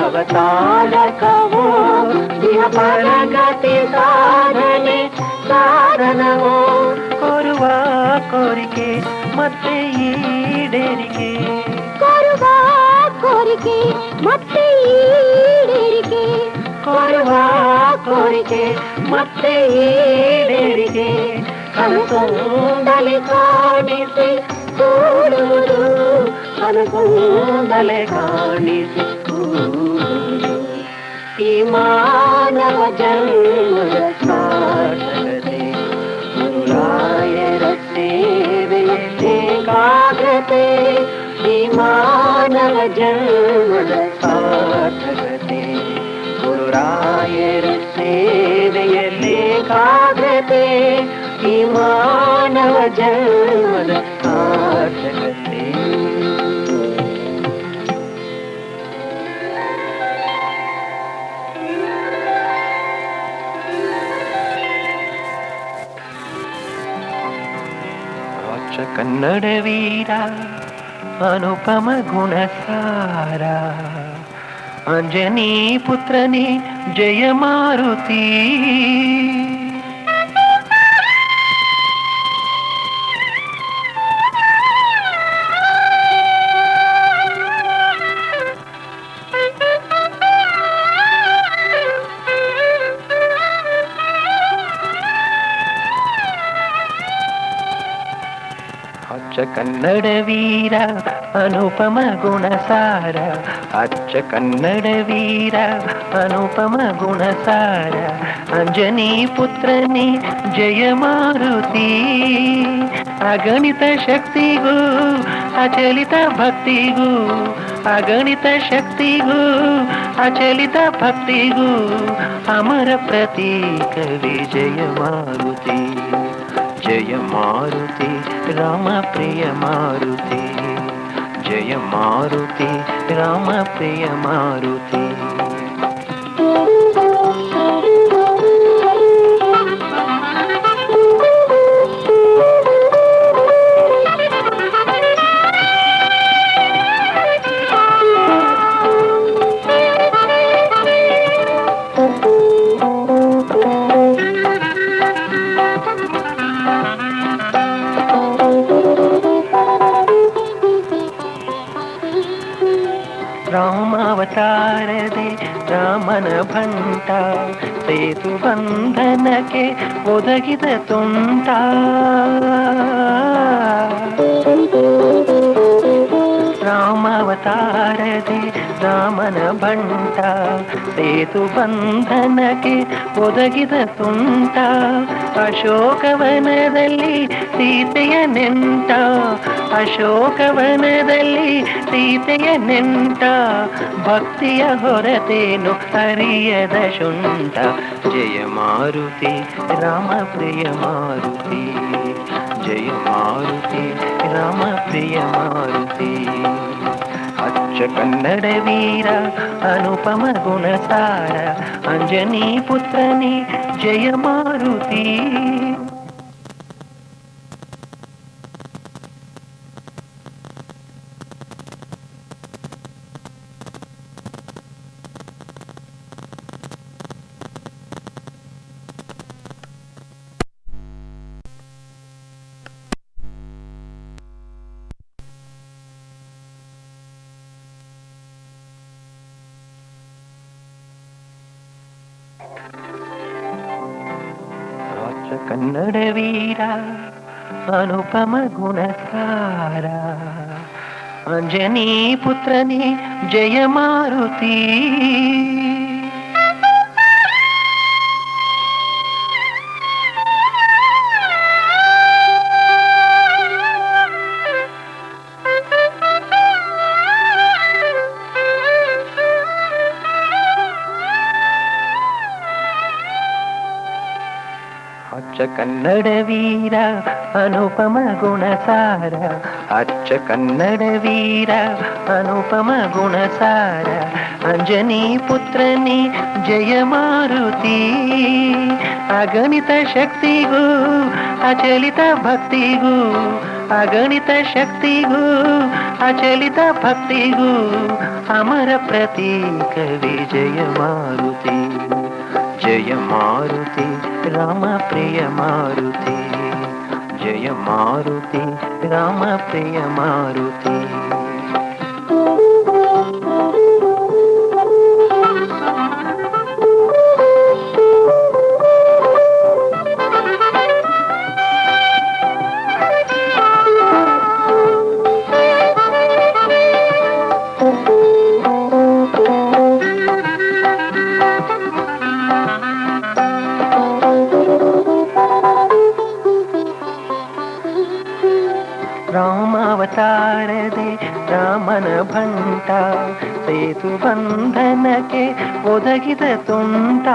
ಅವತಾರಕವೋ ಇಹ ಪರಗತಿ ಸಾಧನೆ ಸಾಧನವೋ ಕೋರುವ ಕೋರಿಕೆ ಮತ್ತೆ ಈಡೇರಿಕೆ ಕೋರುವ ಕೋರಿಕೆ ಮತ್ತೆ ಈಡೇರಿಕೆ ಕೋರುವ ಕೊಡುವ ಕೋರಿಕೆ ಮತ್ತೆ ಈಡೇರಿಕೆ ಕನಸೊಂದಲೆ ಕಾಣಿಸಿ ಕೂಡುವುದು ಕನಸೊಂದಲೆ ಕಾಣಿಸಿ ಕೂಡುವುದು ಈ ಮಾನವ ಜನ್ಮದ ಸಾರ್ಥಕತೆ ಗುರುರಾಯರ ಸೇವೆಯಲ್ಲಿ ಏಕಾಗ್ರತೆ ಈ ಮಾನವ ಜನ್ಮದ ಸಾರ್ಥಕತೆ ಗುರುರಾಯರ ಸೇವೆಯಲ್ಲಿ ಏಕಾಗ್ರತೆ ಈ ಮಾನವ ಜನ್ಮದ ಸಾರ್ಥಕತೆ ಕನ್ನಡ ವೀರ ಅನುಪಮ ಗುಣಸಾರ ಅಂಜನಿ ಪುತ್ರನೇ ಜಯ ಮಾರುತಿ ಅಚ್ಚ ಕನ್ನಡ ವೀರ ಅನುಪಮ ಗುಣಸಾರ ಅಚ್ಚ ಕನ್ನಡ ವೀರ ಅನುಪಮ ಗುಣಸಾರ ಅಂಜನಿ ಪುತ್ರನೇ ಜಯ ಮಾರುತಿ ಅಗಣಿತ ಶಕ್ತಿಗೂ ಅಚಲಿತ ಭಕ್ತಿಗೂ ಅಗಣಿತ ಶಕ್ತಿಗೂ ಅಚಲಿತ ಭಕ್ತಿಗೂ ಅಮರ ಪ್ರತೀಕ ವಿಜಯ ಮಾರುತಿ ಜಯ ಮಾರುತಿ ರಾಮ ಪ್ರಿಯ ಮಾರುತಿ ಜಯ ಮಾರುತಿ ರಾಮ ಪ್ರಿಯ ಮಾರುತಿ ರಾಮಾವತಾರದೆ ರಾಮನ ಭಂಟ ಸೇತು ಬಂಧನಕ್ಕೆ ಒದಗಿದ ತುಂಟ ರಾಮಾವತಾರದೆ ರಾಮನ ಭಂಟ ಸೇತು ಬಂಧನಕ್ಕೆ ಒದಗಿದ ತುಂಟ ಅಶೋಕವನದಲ್ಲಿ ಸೀತೆಯ ನೆಂಟ ಅಶೋಕವನದಲ್ಲಿ ಸೀತೆಯ ನೆಂಟ ಭಕ್ತಿಯ ಹೊರತೇನು ಅರಿಯದ ಶುಂಠ ಜಯ ಮಾರುತಿ ರಾಮ ಪ್ರಿಯ ಮಾರುತಿ ಜಯ ಮಾರುತಿ ರಾಮ ಪ್ರಿಯ ಮಾರುತಿ ಅಚ್ಚ ಕನ್ನಡ ವೀರ ಅನುಪಮ ಗುಣಸಾರ ಅಂಜನಿ ಪುತ್ರನೇ ಜಯ ಮಾರುತಿ ಕನ್ನಡ ವೀರ ಅನುಪಮ ಗುಣಸಾರ ಅಂಜನಿ ಪುತ್ರನೇ ಜಯ ಮಾರುತಿ ಅಚ್ಚ ಕನ್ನಡ ವೀರ ಅನುಪಮ ಗುಣಸಾರ ಅಚ್ಚ ಕನ್ನಡ ವೀರ ಅನುಪಮ ಗುಣಸಾರ ಅಂಜನಿ ಪುತ್ರನೇ ಜಯ ಮಾರುತಿ ಅಗಣಿತ ಶಕ್ತಿಗೂ ಅಚಲಿತ ಭಕ್ತಿಗೂ ಅಗಣಿತ ಶಕ್ತಿಗೂ ಅಚಲಿತ ಭಕ್ತಿಗೂ ಅಮರ ಪ್ರತೀಕ ವಿಜಯ ಮಾರುತಿ ಜಯ ಮಾರುತಿ ರಾಮ ಪ್ರಿಯ ಮಾರುತಿ ಜಯ ಮಾರುತಿ ರಾಮ ಪ್ರಿಯ ಮಾರುತಿ ರಾಮನ ಭಂಟ ಸೇತು ಬಂಧನಕ್ಕೆ ಒದಗಿದ ತುಂಟ.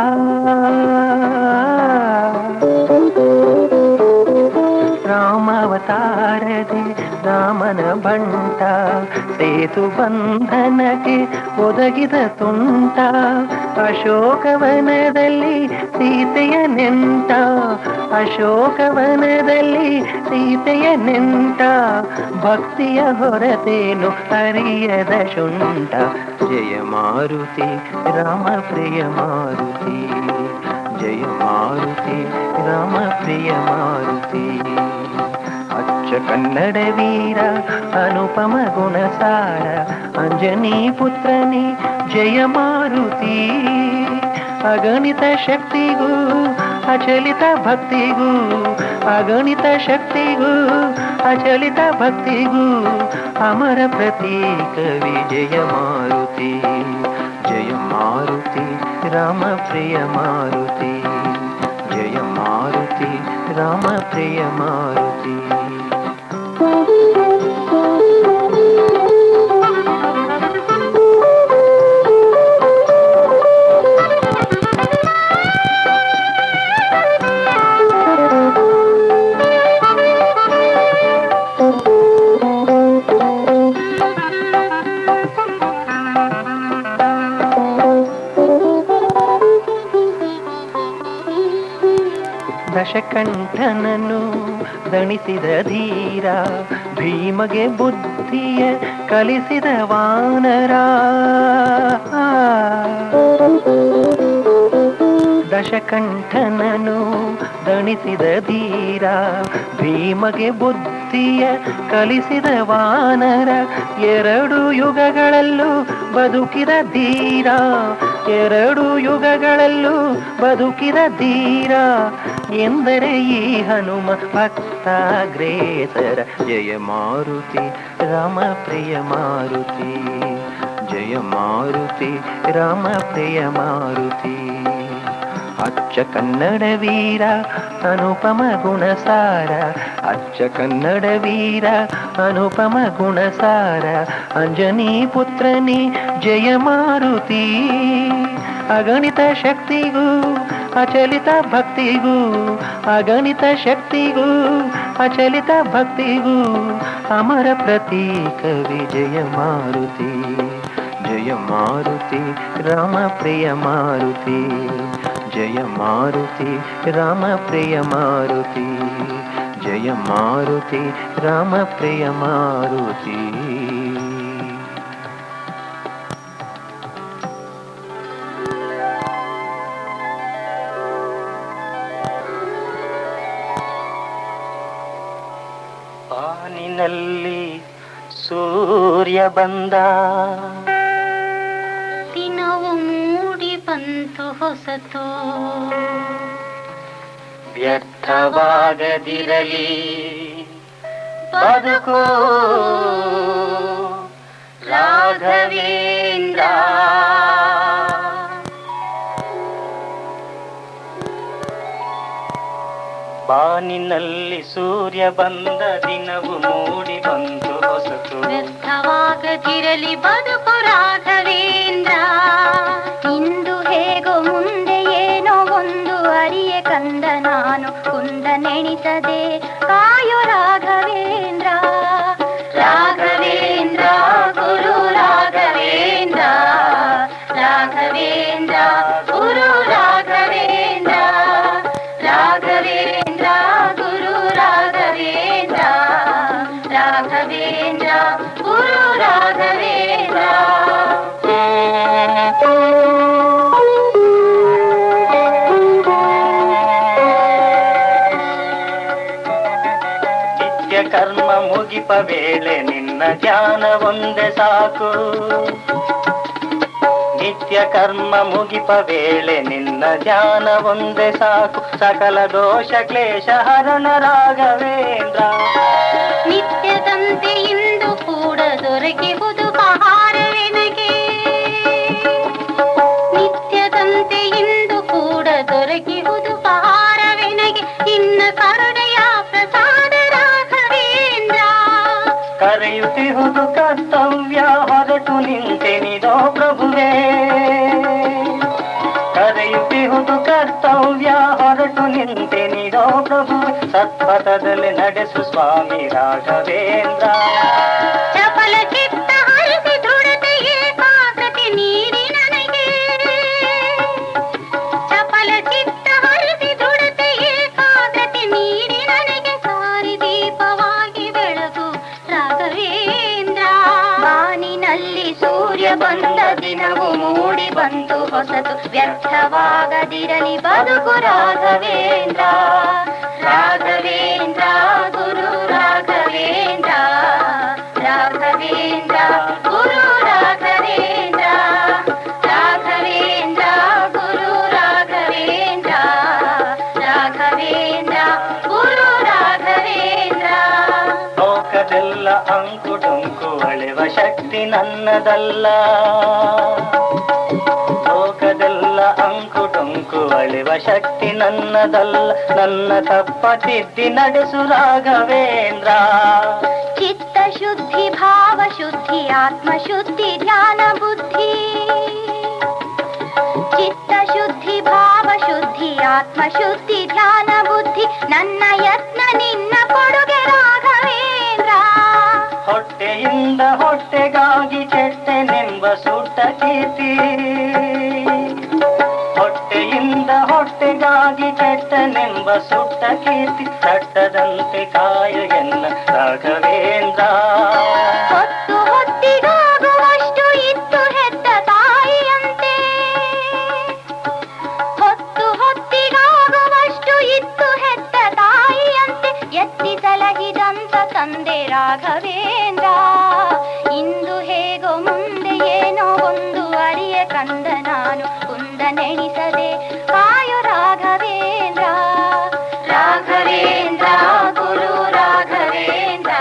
ರಾಮಾವತಾರದೆ ರಾಮನ ಭಂಟ ಸೇತು ಬಂಧನಕ್ಕೆ ಒದಗಿದ ತುಂಟ. ಅಶೋಕವನದಲ್ಲಿ ಸೀತೆಯ ನೆಂಟ, ಅಶೋಕವನದಲ್ಲಿ ಸೀತೆಯ ನೆಂಟ. ಭಕ್ತಿಯ ಹೊರತೇನು ಅರಿಯದ ಶುಂಠ. ಜಯ ಮಾರುತಿ ರಾಮ ಪ್ರಿಯ ಮಾರುತಿ, ಜಯ ಮಾರುತಿ ರಾಮ ಪ್ರಿಯ ಮಾರುತಿ. ಅಚ್ಚ ಕನ್ನಡ ವೀರ ಅನುಪಮ ಗುಣಸಾರ ಅಂಜನಿ ಪುತ್ರನೇ ಜಯ ಮಾರುತಿ. ಅಗಣಿತ ಶಕ್ತಿಗೂ ಅಚಲಿತ ಭಕ್ತಿಗೂ, ಅಗಣಿತ ಶಕ್ತಿಗೂ ಅಚಲಿತ ಭಕ್ತಿಗೂ ಅಮರ ಪ್ರತೀಕ ವಿಜಯ ಮಾರುತಿ. ಜಯ ಮಾರುತಿ ರಾಮ ಪ್ರಿಯ ಮಾರುತಿ, ಜಯ ಮಾರುತಿ ರಾಮ ಪ್ರಿಯ ಮಾರುತಿ. ದಶಕಂಠನನ್ನು ದಣಿಸಿದ ಧೀರ, ಭೀಮಗೆ ಬುದ್ಧಿಯ ಕಲಿಸಿದ ವಾನರ. ದಶಕಂಠನನ್ನು ದಣಿಸಿದ ಧೀರ, ಭೀಮಗೆ ಬುದ್ಧಿಯ ಕಲಿಸಿದ ವಾನರ. ಎರಡು ಯುಗಗಳಲ್ಲೂ ಬದುಕಿದ ಧೀರ, ಎರಡು ಯುಗಗಳಲ್ಲೂ ಬದುಕಿದ ಧೀರ ಎಂದರೆ ಈ ಹನುಮ ಭಕ್ತಾಗ್ರೇಸರ. ಜಯ ಮಾರುತಿ ರಾಮ ಪ್ರಿಯ ಮಾರುತಿ, ಜಯ ಮಾರುತಿ ರಾಮ ಪ್ರಿಯ ಮಾರುತಿ. ಅಚ್ಚ ಕನ್ನಡ ವೀರ ಅನುಪಮ ಗುಣಸಾರ, ಅಚ್ಚ ಕನ್ನಡ ವೀರ ಅನುಪಮ ಗುಣಸಾರ ಅಂಜನಿ ಪುತ್ರನೇ ಜಯ ಮಾರುತಿ. ಅಗಣಿತ ಶಕ್ತಿಗೂ ಅಚಲಿತ ಭಕ್ತಿಗೂ, ಅಗಣಿತ ಶಕ್ತಿಗೂ ಅಚಲಿತ ಭಕ್ತಿಗೂ ಅಮರ ಪ್ರತೀಕ ವಿಜಯ ಮಾರುತಿ. ಜಯ ಮಾರುತಿ ರಾಮ ಪ್ರಿಯ ಮಾರುತಿ, ಜಯ ಮಾರುತಿ ರಾಮ ಪ್ರಿಯ ಮಾರುತಿ, ಜಯ ಮಾರುತಿ ರಾಮ ಪ್ರಿಯ ಮಾರುತಿ. ಬಾನಿನಲ್ಲಿ ಸೂರ್ಯ ಬಂದ, ದಿನವು ಮೂಡಿ ಬಂತು ಹೊಸತು. ವ್ಯರ್ಥವಾಗದಿರಲಿ ಬದುಕು ರಾಘವೇಂದ್ರ. ಬಾನಿನಲ್ಲಿ ಸೂರ್ಯ ಬಂದ, ದಿನವು ಮೂಡಿ ಬಂತು ಹೊಸತು. ವ್ಯರ್ಥವಾಗದಿರಲಿ ಬದುಕು ರಾಘವೇಂದ್ರ. ಇಂದು ಹೇಗೋ ಮುಂದೆ ಏನೋ ಒಂದು ಅರಿಯೆ ಕಂದ ನಾನು ಕುಂದ ನೆಣಿಸದೆ ಕಾಯೋ ರಾಘವೇಂದ್ರ. ರಾಘವೇಂದ್ರ ಗುರು ರಾಘವೇಂದ್ರ, ರಾಘವೇಂದ್ರ ಗುರು ರಾಘವೇಂದ್ರ, ರಾಘವೇಂದ್ರ ಗುರು ರಾಘವೇಂದ್ರ, ರಾಘವೇಂದ್ರ ಗುರು ರಾಘವೇಂದ್ರ. ನಿತ್ಯ ಕರ್ಮ ಮುಗಿಪ ವೇಳೆ ನಿನ್ನ ಧ್ಯಾನ ಒಂದೇ ಸಾಕು. ನಿತ್ಯ ಕರ್ಮ ಮುಗಿಪ ವೇಳೆ ನಿನ್ನ ಧ್ಯಾನ ಒಂದೇ ಸಾಕು. ಸಕಲ ದೋಷ ಕ್ಲೇಶ ಹರಣ ರಾಘವೇಂದ್ರ. ನಿತ್ಯದಂತೆ ಇಂದು ಕೂಡ ದೊರಕಿಹುದು ಪಹಾರವೆನಗೆ, ನಿತ್ಯದಂತೆ ಇಂದು ಕೂಡ ದೊರಕಿಹುದು ಪಹಾರವೆನಗೆ. ಇನ್ನ ಕರುಣೆಯ ಪ್ರಸಾದ ರಾಘವೇಂದ್ರ. ಕರೆ ಕರೆಯುತ್ತಿರುವುದು ಕರ್ತವ್ಯ ಹೊರಟು ನಿಂತೆನಿದೋ ಪ್ರಭುವೇ ಕರೆಯುತ್ತಿರುವುದು ಕರ್ತವ್ಯ ಹೊರಟು ನಿಂತೆನಿದೋ ಪ್ರಭುವೇ ಸತ್ಪಥದಲ್ಲಿ ನಡೆಸು ಸ್ವಾಮಿ ರಾಘವೇಂದ್ರ ಚಪಲ ಚಿತ್ತ ಹರಿಸಿ ದೃಢತೆ ಏಕಾಗ್ರತೆ ನೀಡಿ ನನಗೆ ಚಪಲ ಚಿತ್ತ ಹರಿಸಿ ದೃಢತೆ ಏಕಾಗ್ರತೆ ನೀಡಿ ನನಗೆ ಸಾರಿ ದೀಪವಾಗಿ ಬೆಳಗು ರಾಘವೇಂದ್ರ ಬಾನಿನಲ್ಲಿ ಸೂರ್ಯ ಬಂದ ದಿನವು ಮೂಡಿ ಬಂತು ಹೊಸತು ವ್ಯರ್ಥವಾಗದಿರಲಿ ಬದುಕು ರಾಘವೇಂದ್ರ ರಾಘವೇಂದ್ರ ಗುರು ರಾಘವೇಂದ್ರ ರಾಘವೇಂದ್ರ ಗುರು ರಾಘವೇಂದ್ರ ರಾಘವೇಂದ್ರ ಗುರು ರಾಘವೇಂದ್ರ ರಾಘವೇಂದ್ರ ಗುರು ರಾಘವೇಂದ್ರ ಲೋಕದೆಲ್ಲ ಅಂಕು ಡೊಂಕು ಅಳೆವ ಶಕ್ತಿ ನನ್ನದಲ್ಲ ಲೋಕದೆಲ್ಲ ಅಂಕು ಡೊಂಕು ಅಳೆವ ಶಕ್ತಿ ನನ್ನದಲ್ಲ ನನ್ನ ತಪ್ಪ ತಿದ್ದಿ ನಡೆಸು ರಾಘವೇಂದ್ರ ಚಿತ್ತ ಶುದ್ಧಿ ಭಾವ ಶುದ್ಧಿ ಆತ್ಮ ಶುದ್ಧಿ ಧ್ಯಾನ ಬುದ್ಧಿ ಚಿತ್ತ ಶುದ್ಧಿ ಭಾವ ಶುದ್ಧಿ ಆತ್ಮ ಶುದ್ಧಿ ಧ್ಯಾನ ಬುದ್ಧಿ ನನ್ನ ಯತ್ನ ನಿನ್ನ ಕೊಡುಗೆ ರಾಘವೇಂದ್ರ ಹೊಟ್ಟೆಯಿಂದ ಹೊಟ್ಟೆಗಾಗಿ ಕೆಟ್ಟೆನೆಂಬ ಸುಟ್ಟ ಕೀರ್ತಿ ಹೊಟ್ಟೆಯಿಂದ ಹೊಟ್ಟೆಗಾಗಿ ಕೆಟ್ಟನೆಂಬ ಸುಟ್ಟ ಕೀರ್ತಿ ತಟ್ಟದಂತೆ ಕಾಯ ಎನ್ನ ರಾಘವೇಂದ್ರ ಹೊತ್ತು ಹೊತ್ತಿಗಾಗುವಷ್ಟು ಇತ್ತು ಹೆತ್ತ ತಾಯಿಯಂತೆ ಹೊತ್ತು ಹೊತ್ತಿಗಾಗುವಷ್ಟು ಇತ್ತು ಹೆತ್ತ ತಾಯಿಯಂತೆ ಎತ್ತಿ ಸಲಹಿದಂತ ತಂದೆ ರಾಘವೇಂದ್ರ ಇಂದು ಹೇಗೋ ಮುಂದೆ ಏನೋ ಒಂದು ಅರಿಯ ಕಂದ ನಾನು ಕುಂದ ನೆನೆಸದೆ ಕಾಯು ರಾಘವೇಂದ್ರ ರಾಘವೇಂದ್ರ ಗುರು ರಾಘವೇಂದ್ರ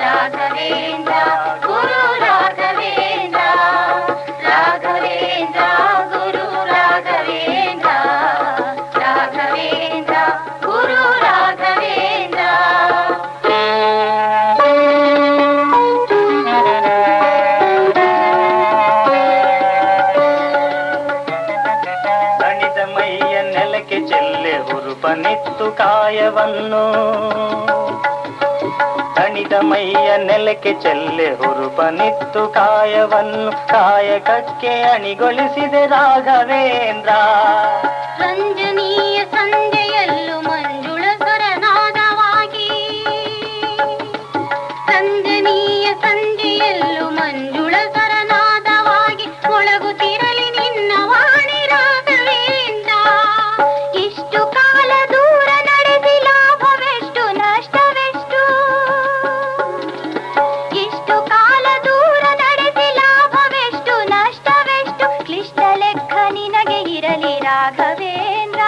ರಾಘವೇಂದ್ರ ಗುರು ರಾಘವೇಂದ್ರ ರಾಘವೇಂದ್ರ ಗುರು ರಾಘವೇಂದ್ರ ರಾಘವೇಂದ್ರ ಗುರು ರಾಘವೇಂದ್ರ ದಣಿದ ಮೈಯ ನೆಲಕ್ಕೆ ಚೆಲ್ಲೆ ಹುರುಪನಿತ್ತು ಕಾಯವನ್ನು ದಣಿದ ಮೈಯ ನೆಲಕ್ಕೆ ಚೆಲ್ಲೆ ಹುರುಪನಿತ್ತು ಕಾಯವನ್ನು ಕಾಯಕಕ್ಕೆ ಅಣಿಗೊಳಿಸಿದೆ ರಾಘವೇಂದ್ರ ರಂಜನೀಯ ಸಂಜೆಯಲ್ಲೂ ಮಂಜುಳ ಸ್ವರನಾದವಾಗಿ ರಂಜನೀಯ ಸಂಜೆಯಲ್ಲೂ ಮಂಜುಳ ಸ್ವರನಾದವಾಗಿ ಮೊಳಗುತ್ತಿರಲಿ ನಿನ್ನ ವಾಣಿ ರಾಘವೇಂದ್ರ ಇಷ್ಟು ಕಾಲ ದೂರ ನಡೆಸಿ ಲಾಭವೆಷ್ಟು ನಷ್ಟವೆಷ್ಟು ಇಷ್ಟು ಕಾಲ ದೂರ ನಡೆಸಿ ಲಾಭವೆಷ್ಟು ನಷ್ಟವೆಷ್ಟು ಕ್ಲಿಷ್ಟ ಲೆಕ್ಕ ನಿನಗೆ ಇರಲಿ ರಾಘವೇಂದ್ರ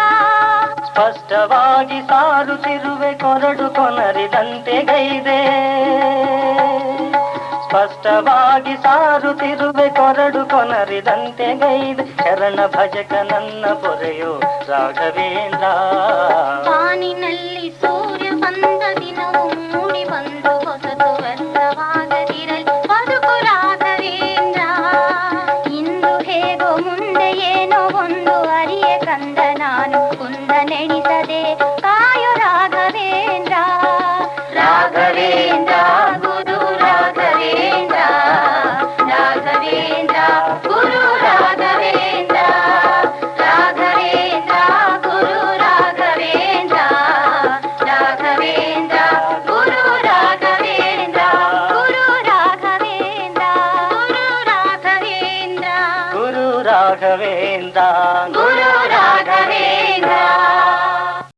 ಸ್ಪಷ್ಟವಾಗಿ ಸಾರುತ್ತಿರುವೆ ಕೊರಡು ಕೊನರಿದಂತೆ ಗೈದೆ ಸ್ಪಷ್ಟವಾಗಿ ಸಾರುತ್ತಿರುವೆ ಕೊರಡು ಕೊನರಿದಂತೆ ಗೈದೆ ಶರಣ ಭಜಕ ನನ್ನ ಪೊರೆಯೋ ರಾಘವೇಂದ್ರ ಬಾನಿನಲ್ಲಿ ಸೂರ್ಯ ಬಂದ ದಿನವು ಮೂಡಿ ಬಂದು ಹೊಸತು ವ್ಯರ್ಥವಾಗದಿರಲಿ ಬದುಕು ರಾಘವೇಂದ್ರ ಇಂದು ಹೇಗೋ ಮುಂದೆ ಏನೋ ಒಂದು ಅರಿಯ ಕಂದ ನಾನು ಕುಂದ ನೆನೆಸದೆ ಕಾಯು ರಾಘವೇಂದ್ರ ರಾಘವೇಂದ್ರ ಗುರು ರಾಘವೇಂದ್ರ ರಾಘವೇಂದ್ರ ಗುರು ರಾಘವೇಂದ್ರ ರಾಘವೇಂದ್ರ ಗುರು ರಾಘವೇಂದ್ರ ರಾಘವೇಂದ್ರ ಗುರು ರಾಘವೇಂದ್ರ ಗುರು ರಾಘವೇಂದ್ರ ಗುರು ರಾಘವೇಂದ್ರ ಗುರು ರಾಘವೇಂದ್ರ ಗುರು ರಾಘವೇಂದ್ರ